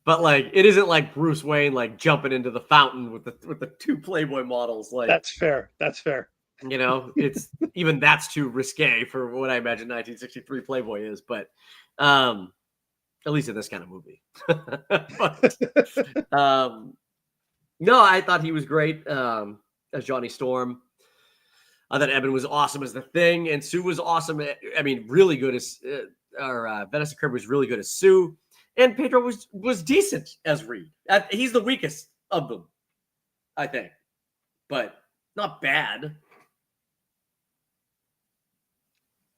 But like, it isn't like Bruce Wayne like jumping into the fountain with the two Playboy models. Like that's fair. That's fair. You know, it's even that's too risque for what I imagine 1963 Playboy is. But at least in this kind of movie. But, no, I thought he was great as Johnny Storm. I thought Evan was awesome as the Thing, and Sue was awesome. I mean, really good as Vanessa Kirby was really good as Sue, and Pedro was decent as Reed. He's the weakest of them, I think, but not bad.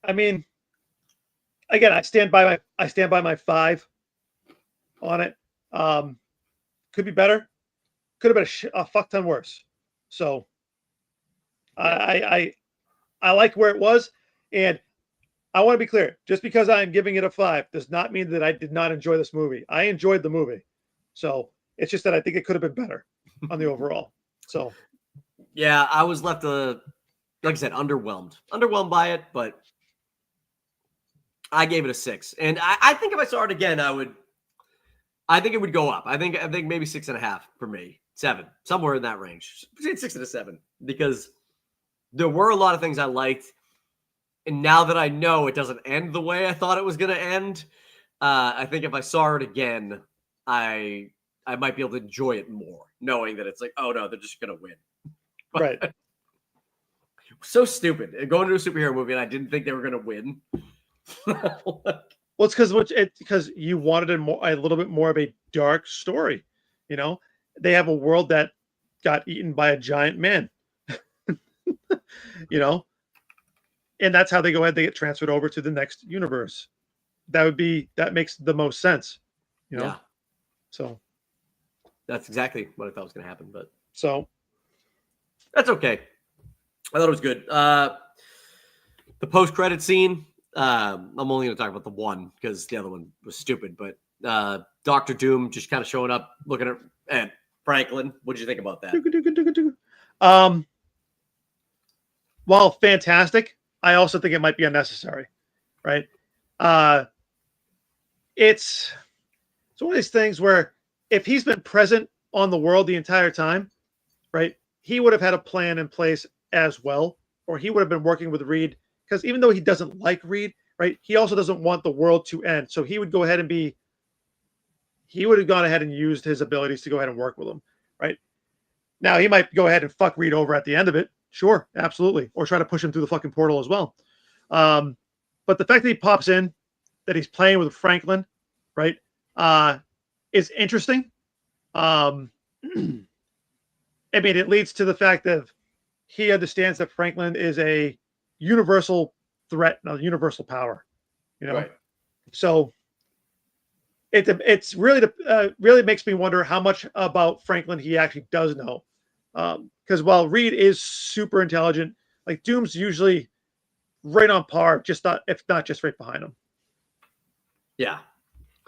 I mean, again, I stand by my 5 on it. Could be better. Could have been a fuck ton worse. So I like where it was, and I want to be clear. Just because I am giving it a 5 does not mean that I did not enjoy this movie. I enjoyed the movie. So it's just that I think it could have been better on the overall. So yeah, I was left like I said, underwhelmed by it, but I gave it a 6. And I think if I saw it again, I think it would go up. I think maybe 6.5 for me. 7, somewhere in that range, between 6 and a 7, because there were a lot of things I liked. And now that I know it doesn't end the way I thought it was going to end, I think if I saw it again, I might be able to enjoy it more, knowing that it's like, oh no, they're just going to win. Right. So stupid. Going to a superhero movie and I didn't think they were going to win. Well, it's because you wanted a little bit more of a dark story. You know, they have a world that got eaten by a giant man. You know, and that's how they go ahead. They get transferred over to the next universe. That makes the most sense. You know, Yeah, so that's exactly what I thought was going to happen, but so that's okay. I thought it was good. The post-credit scene. I'm only going to talk about the one because the other one was stupid. But Doctor Doom just kind of showing up, looking at Franklin. What did you think about that? Um, while fantastic, I also think it might be unnecessary. Right? Uh, it's one of these things where if he's been present on the world the entire time, right, he would have had a plan in place as well, or he would have been working with Reed because even though he doesn't like Reed, right, he also doesn't want the world to end. So he would go ahead and he would have gone ahead and used his abilities to go ahead and work with him, right? Now he might go ahead and fuck Reed over at the end of it, sure, absolutely, or try to push him through the fucking portal as well. But the fact that he pops in, that he's playing with Franklin, right, is interesting. I mean, it leads to the fact that he understands that Franklin is a universal threat, a universal power. You know, Right. so it's really makes me wonder how much about Franklin he actually does know. Because while Reed is super intelligent, like Doom's usually right on par, just not if not just right behind him. Yeah.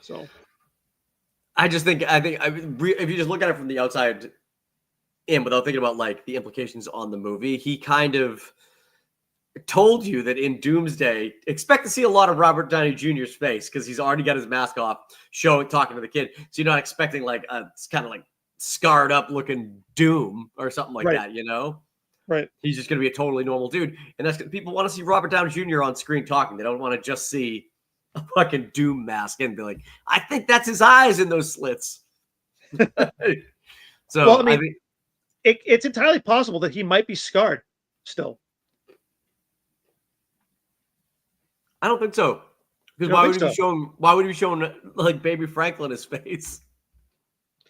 So I think if you just look at it from the outside in without thinking about like the implications on the movie, he kind of told you that in Doomsday, expect to see a lot of Robert Downey Jr.'s face because he's already got his mask off, talking to the kid. So you're not expecting like a kind of like scarred up looking Doom or something like that, you know? Right. He's just going to be a totally normal dude. And that's people want to see Robert Downey Jr. on screen talking. They don't want to just see a fucking Doom mask and be like, I think that's his eyes in those slits. So, well, I mean, it's entirely possible that he might be scarred still. I don't think so. Because why would he be showing like baby Franklin his face?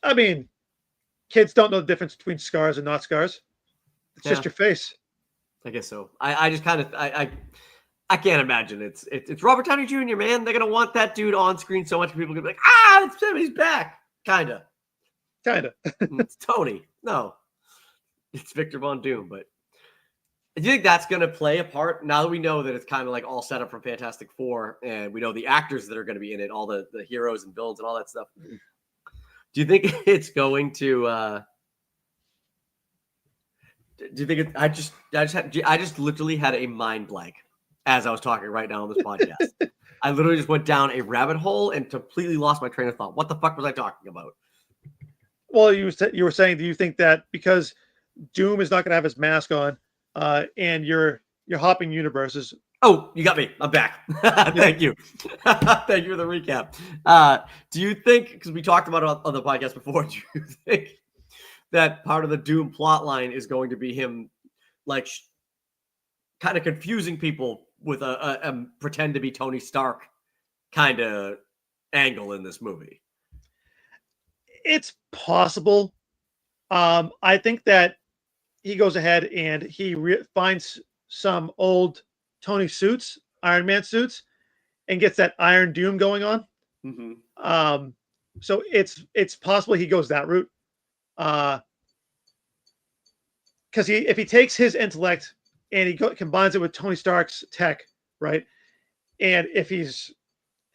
I mean, kids don't know the difference between scars and not scars. It's just your face. I guess so. I just kind of I can't imagine it's Robert Downey Jr. Man. They're gonna want that dude on screen so much people are gonna be like, it's him, he's back. Kinda. It's Tony. No, it's Victor Von Doom. But do you think that's gonna play a part now that we know that it's kind of like all set up from Fantastic Four and we know the actors that are gonna be in it, all the heroes and villains and all that stuff? Do you think it's going to? Do you think I just literally had a mind blank as I was talking right now on this podcast. I literally just went down a rabbit hole and completely lost my train of thought. What the fuck was I talking about? Well, you were saying, do you think that because Doom is not going to have his mask on, and you're hopping universes? Oh, you got me. I'm back. Thank you. Thank you for the recap. Do you think, because we talked about it on the podcast before, do you think that part of the Doom plot line is going to be him like kind of confusing people with a pretend to be Tony Stark kind of angle in this movie? It's possible. I think that he goes ahead and he finds some old Tony suits, Iron Man suits, and gets that Iron Doom going on. Mm-hmm. So it's possible he goes that route. Because if he takes his intellect and he combines it with Tony Stark's tech, right? And if he's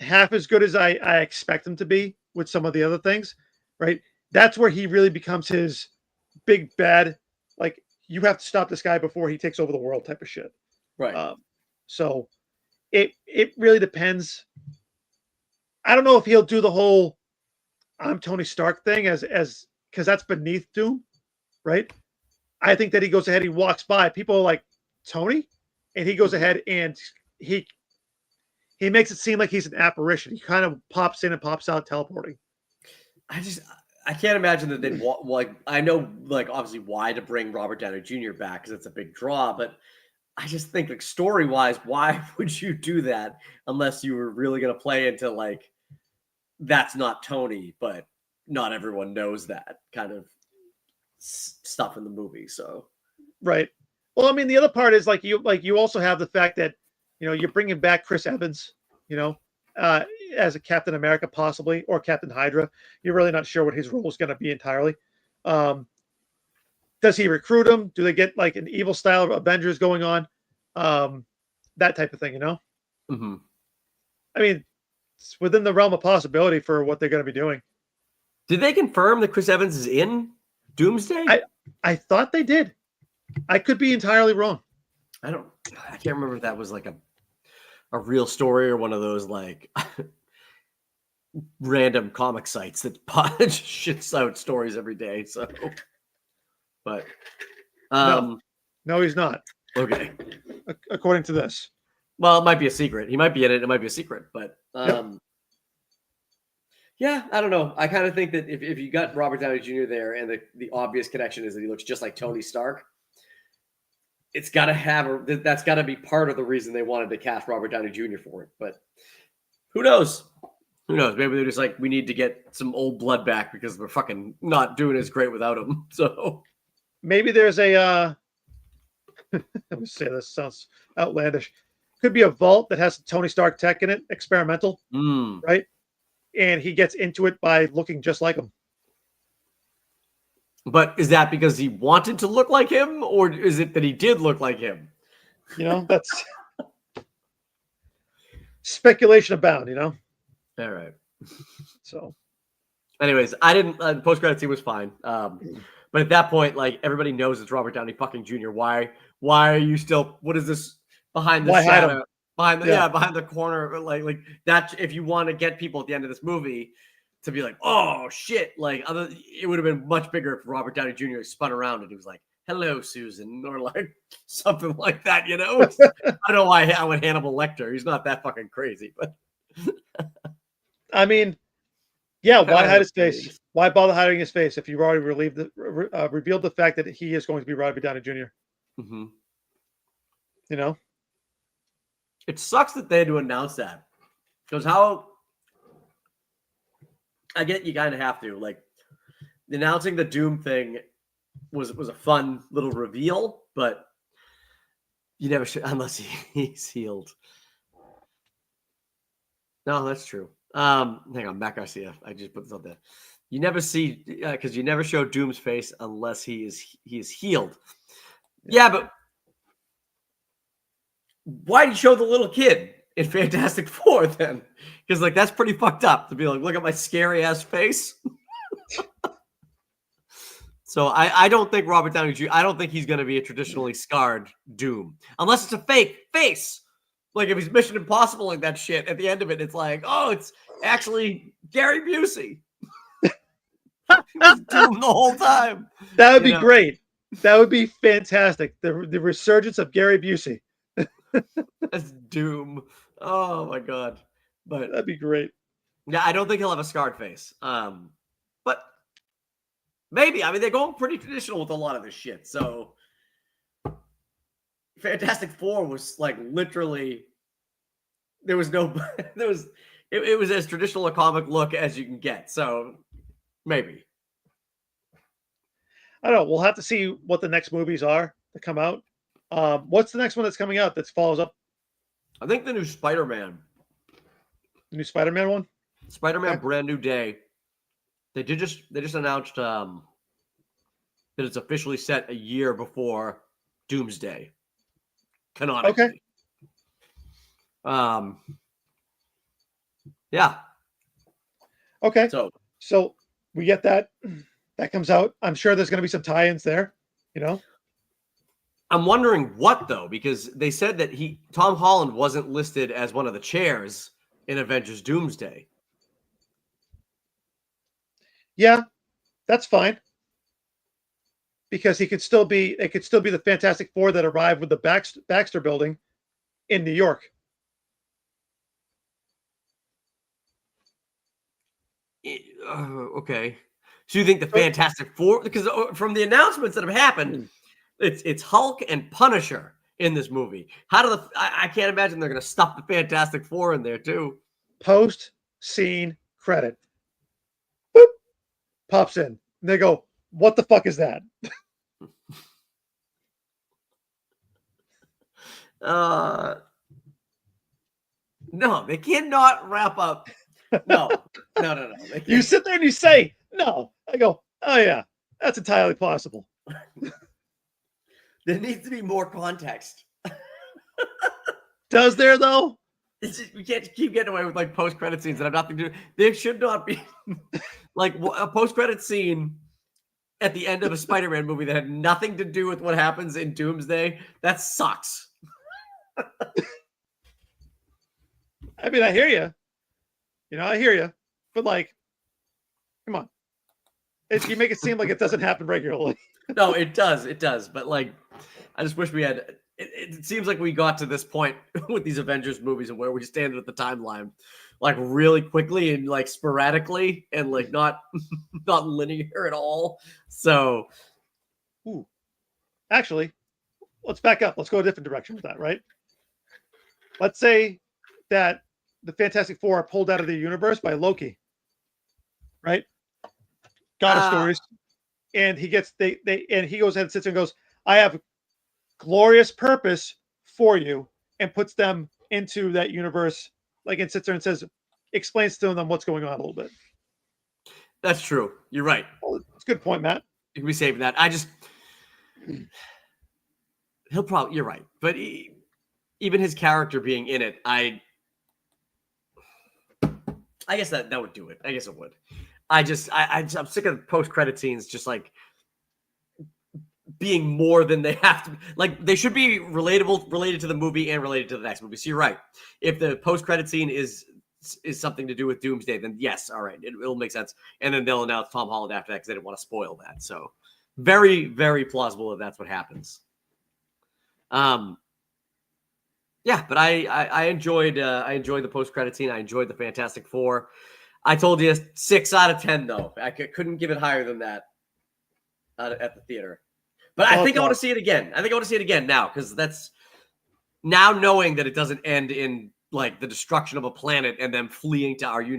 half as good as I expect him to be with some of the other things, right? That's where he really becomes his big bad, like you have to stop this guy before he takes over the world type of shit. Right. So it really depends. I don't know if he'll do the whole I'm Tony Stark thing as because that's beneath Doom, right? I think that he goes ahead, he walks by people like Tony, and he goes ahead and he makes it seem like he's an apparition. He kind of pops in and pops out, teleporting. I can't imagine that they'd like. I know, like, obviously, why to bring Robert Downey Jr. back because it's a big draw, but I just think like story wise, why would you do that unless you were really going to play into like that's not Tony, but not everyone knows that kind of stuff in the movie. So Right. Well, I mean, the other part is like you also have the fact that you're bringing back Chris Evans, you know, uh, as a Captain America possibly or Captain Hydra. You're really not sure what his role is going to be entirely. Um, does he recruit him? Do they get like an evil style of Avengers going on? That type of thing, mhm. I mean, it's within the realm of possibility for what they're going to be doing. Did they confirm that Chris Evans is in Doomsday? I thought they did. I could be entirely wrong. I can't remember if that was like a real story or one of those like random comic sites that shits out stories every day. So, but No, he's not. Okay. According to this. Well, it might be a secret. He might be in it. It might be a secret, but yeah, I don't know. I kind of think that if you got Robert Downey Jr. there, and the obvious connection is that he looks just like Tony Stark, it's got to have that's got to be part of the reason they wanted to cast Robert Downey Jr. for it. But who knows? Who knows? Maybe they're just like, we need to get some old blood back because we're fucking not doing as great without him. So maybe there's a let me say this sounds outlandish. Could be a vault that has Tony Stark tech in it, experimental, right? And he gets into it by looking just like him. But is that because he wanted to look like him, or is it that he did look like him? That's speculation abound, All right. So anyways, I didn't, the post-credit scene was fine. But at that point, like, everybody knows it's Robert Downey fucking Jr. Why are you still, what is this behind the shadow? Behind the corner, like that. If you want to get people at the end of this movie to be like, oh shit, like it would have been much bigger if Robert Downey Jr. spun around and he was like, hello, Susan, or like something like that, I don't know why I went Hannibal Lecter. He's not that fucking crazy, but I mean, yeah, why hide his face? Why bother hiding his face if you've already revealed the fact that he is going to be Robert Downey Jr.? Mm-hmm. It sucks that they had to announce that, because how I get you kind of have to, like, announcing the Doom thing was a fun little reveal, but you never should unless he's healed. No, that's true. Hang on, Matt Garcia. I just put this up there. You never see because you never show Doom's face unless he is healed. Yeah, but why did you show the little kid in Fantastic Four then? Because like that's pretty fucked up to be like, look at my scary ass face. So I don't think Robert Downey Jr. I don't think he's going to be a traditionally scarred Doom unless it's a fake face. Like if he's Mission Impossible like that shit at the end of it, it's like, oh, it's actually Gary Busey. He was Doom the whole time. That would be great. That would be fantastic. The resurgence of Gary Busey. That's Doom. Oh my god. But that'd be great. Yeah, I don't think he'll have a scarred face. But maybe. I mean, they're going pretty traditional with a lot of this shit. So Fantastic Four was like literally there was it was as traditional a comic look as you can get. So maybe. I don't know. We'll have to see what the next movies are that come out. What's the next one that's coming out that follows up? I think the new Spider-Man. The new Spider-Man one? Spider-Man Brand New Day. They just announced that it's officially set a year before Doomsday. Canonically. Okay. Yeah. Okay. So we get that. That comes out. I'm sure there's going to be some tie-ins there, I'm wondering what though, because they said that Tom Holland wasn't listed as one of the chairs in Avengers Doomsday. Yeah, that's fine. Because it could still be the Fantastic Four that arrived with the Baxter Building in New York. Okay. So you think the Fantastic Four, because from the announcements that have happened, it's Hulk and Punisher in this movie. How do I can't imagine they're going to stuff the Fantastic Four in there too. Post scene credit. Boop, pops in. And they go, what the fuck is that? No, they cannot wrap up. No. You sit there and you say, no. I go, oh yeah, that's entirely possible. There needs to be more context. Does there though? We can't keep getting away with like post-credit scenes that have nothing to do. There should not be like a post-credit scene at the end of a Spider-Man movie that had nothing to do with what happens in Doomsday. That sucks. I mean, I hear you. I hear you. But like, come on. You make it seem like it doesn't happen regularly. No, it does. It does. But like, I just wish we had. It seems like we got to this point with these Avengers movies and where we stand with the timeline, like really quickly and like sporadically and like not linear at all. So, actually, let's back up. Let's go a different direction with that, right? Let's say that the Fantastic Four are pulled out of the universe by Loki, right? God of stories, and he gets and he goes ahead and sits there and goes, "I have glorious purpose for you," and puts them into that universe, like, and sits there and says, explains to them what's going on a little bit. That's true. You're right. Well, it's a good point, Matt. You can be saving that. He'll probably. You're right, but even his character being in it, I guess that would do it. I guess it would. I'm sick of post-credit scenes just like being more than they have to be. Like, they should be related to the movie and related to the next movie. So you're right. If the post-credit scene is something to do with Doomsday, then yes, all right, it'll make sense. And then they'll announce Tom Holland after that because they didn't want to spoil that. So very, very plausible that that's what happens. Yeah, but I enjoyed the post-credit scene. I enjoyed the Fantastic Four. I told you 6 out of 10 though. I couldn't give it higher than that at the theater. But I think I want to see it again. I think I want to see it again now because that's now knowing that it doesn't end in like the destruction of a planet and them fleeing to our the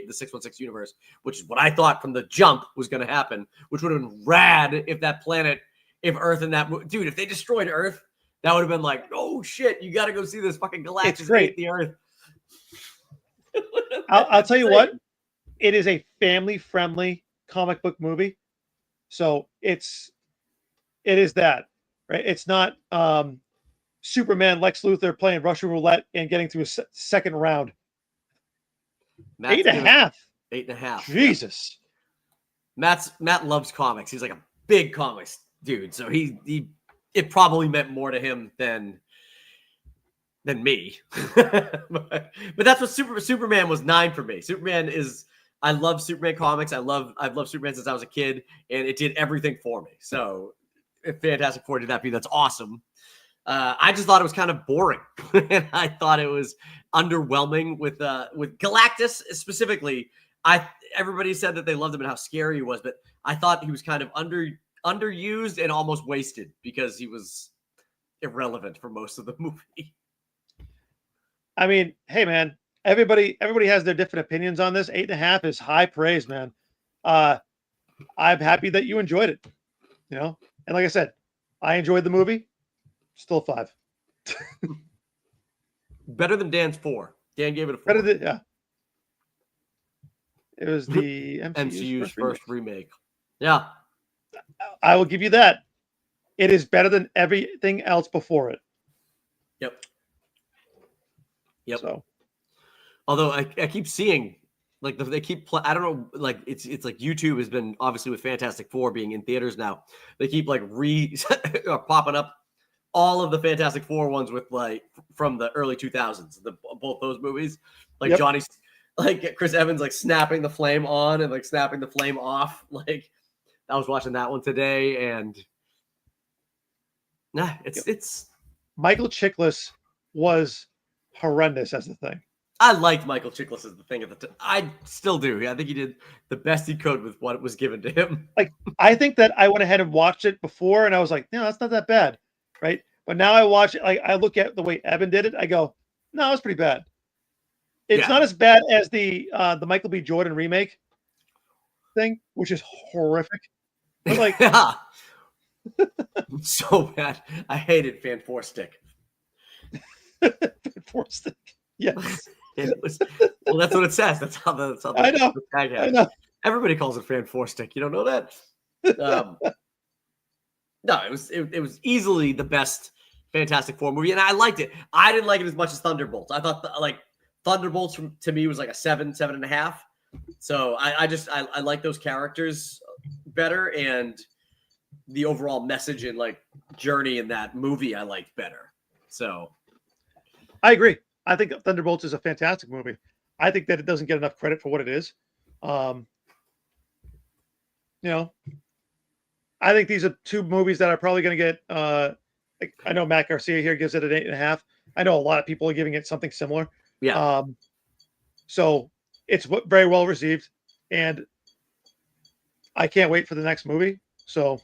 616 universe, which is what I thought from the jump was going to happen. Which would have been rad if Earth and dude, if they destroyed Earth, that would have been like, oh shit, you got to go see this fucking Galactus ate the Earth. I'll tell you what, it is a family-friendly comic book movie, so it is that, right? It's not Superman, Lex Luthor playing Russian roulette and getting through a second round. 8.5. 8.5. Jesus. Matt loves comics. He's like a big comics dude, so it probably meant more to him than me. but that's what Superman was 9 for me. I love Superman comics. I've loved Superman since I was a kid, and it did everything for me. So if Fantastic Four did that for you, that's awesome. I just thought it was kind of boring, and I thought it was underwhelming with Galactus specifically. Everybody said that they loved him and how scary he was, but I thought he was kind of underused and almost wasted because he was irrelevant for most of the movie. I mean, hey man, everybody has their different opinions on this. 8.5 is high praise, man. I'm happy that you enjoyed it. And like I said, I enjoyed the movie. Still 5. Better than Dan's 4. Dan gave it a 4. Yeah. It was the MCU's first remake. Yeah. I will give you that. It is better than everything else before it. Yep. So, although I keep seeing like they keep I don't know, like it's like YouTube has been obviously with Fantastic Four being in theaters now. They keep like popping up all of the Fantastic Four ones with like from the early 2000s, both those movies, like Johnny's, like Chris Evans, like snapping the flame on and like snapping the flame off. Like I was watching that one today, and it's Michael Chiklis was horrendous as the Thing. I liked Michael Chiklis as the Thing at the time. I still do. I think he did the best he could with what was given to him. Like, I think that I went ahead and watched it before, and I was like, no, that's not that bad, right? But now I watch it, like I look at the way Evan did it, I go, no, it's pretty bad. It's Yeah. not as bad as the Michael B. Jordan remake thing, which is horrific. But like, Yeah. So bad. I hated Fan Four Stick. forced it. Yes, It was, well, that's what it says. That's how the I know. the tag I had. know. Everybody calls it Fan Four Stick. You don't know that? No, it was easily the best Fantastic Four movie, and I liked it. I didn't like it as much as Thunderbolts. I thought like Thunderbolts to me was like a 7.5. So I like those characters better, and the overall message and like journey in that movie I liked better. So I agree. I think Thunderbolts is a fantastic movie. I think that it doesn't get enough credit for what it is. You know, I think these are two movies that are probably going to get. I know Matt Garcia here gives it an 8.5. I know a lot of people are giving it something similar. yeah, So it's very well received, and I can't wait for the next movie. So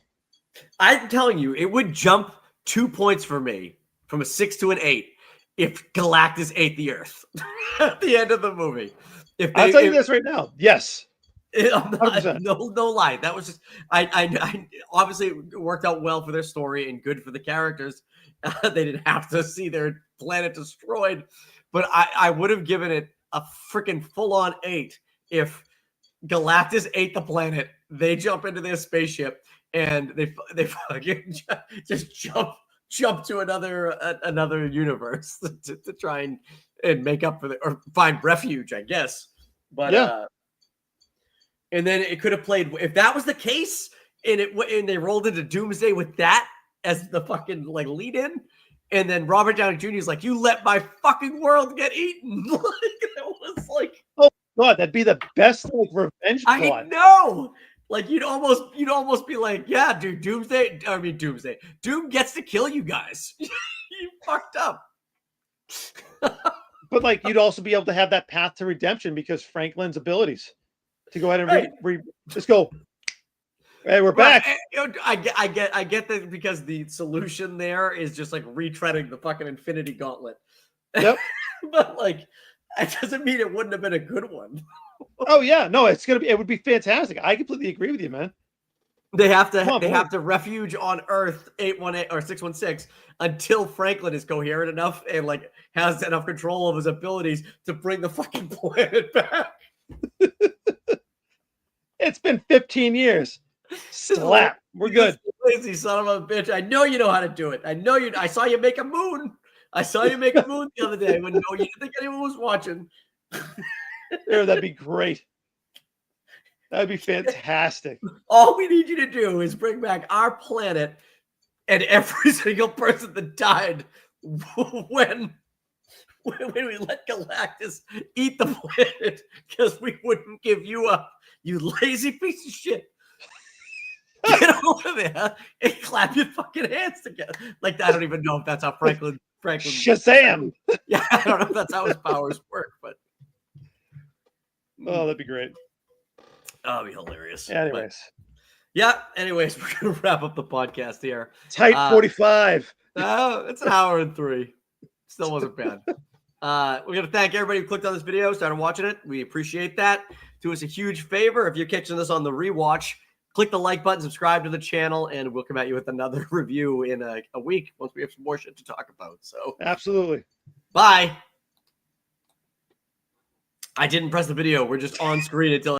I'm telling you, it would jump 2 points for me from a 6 to an 8 if Galactus ate the Earth at the end of the movie. I'll tell you this right now. Yes. I'm not, 100%. no lie. That was just I obviously it worked out well for their story and good for the characters. They didn't have to see their planet destroyed, but I would have given it a freaking full-on 8 if Galactus ate the planet. They jump into their spaceship and they fucking just jump to another universe to try and make up for or find refuge, I guess. But Yeah. and then it could have played if that was the case, and they rolled into Doomsday with that as the fucking like lead in, and then Robert Downey Jr. is like, "You let my fucking world get eaten." Like, it was like, Oh God, that'd be the best like revenge I plot. know. Like you'd almost be like, "Yeah, dude, Doomsday. Doom gets to kill you guys. You fucked up." But like you'd also be able to have that path to redemption because Franklin's abilities to go ahead and Right. just go. Hey, we're Well, back. I get that because the solution there is just like retreading the fucking Infinity Gauntlet. Yep. But like, that doesn't mean it wouldn't have been a good one. Oh yeah, no, it would be fantastic. I completely agree with you, man. They have to Come on, boy. have to refuge on Earth 818 or 616 until Franklin is coherent enough and like has enough control of his abilities to bring the fucking planet back. It's been 15 years. Slap. We're good. Lazy son of a bitch. I know you know how to do it. I know you. I saw you make a moon. I saw you make a moon the other day when you didn't think anyone was watching. There, that'd be great. That'd be fantastic. All we need you to do is bring back our planet and every single person that died when we let Galactus eat the planet because we wouldn't give you up, you lazy piece of shit. Get over there and clap your fucking hands together. Like, I don't even know if that's how Franklin. Shazam! Yeah, I don't know if that's how his powers work, but Oh, that'd be great. that'd be hilarious. Anyways, Anyways, we're gonna wrap up the podcast here. tight 45. It's an hour and 3. Still wasn't bad. We're gonna thank everybody who clicked on this video, started watching it. We appreciate that. Do us a huge favor if you're catching this on the rewatch. Click the like button, subscribe to the channel, and we'll come at you with another review in a week once we have some more shit to talk about. So, Absolutely. bye. I didn't press the video. We're just on screen until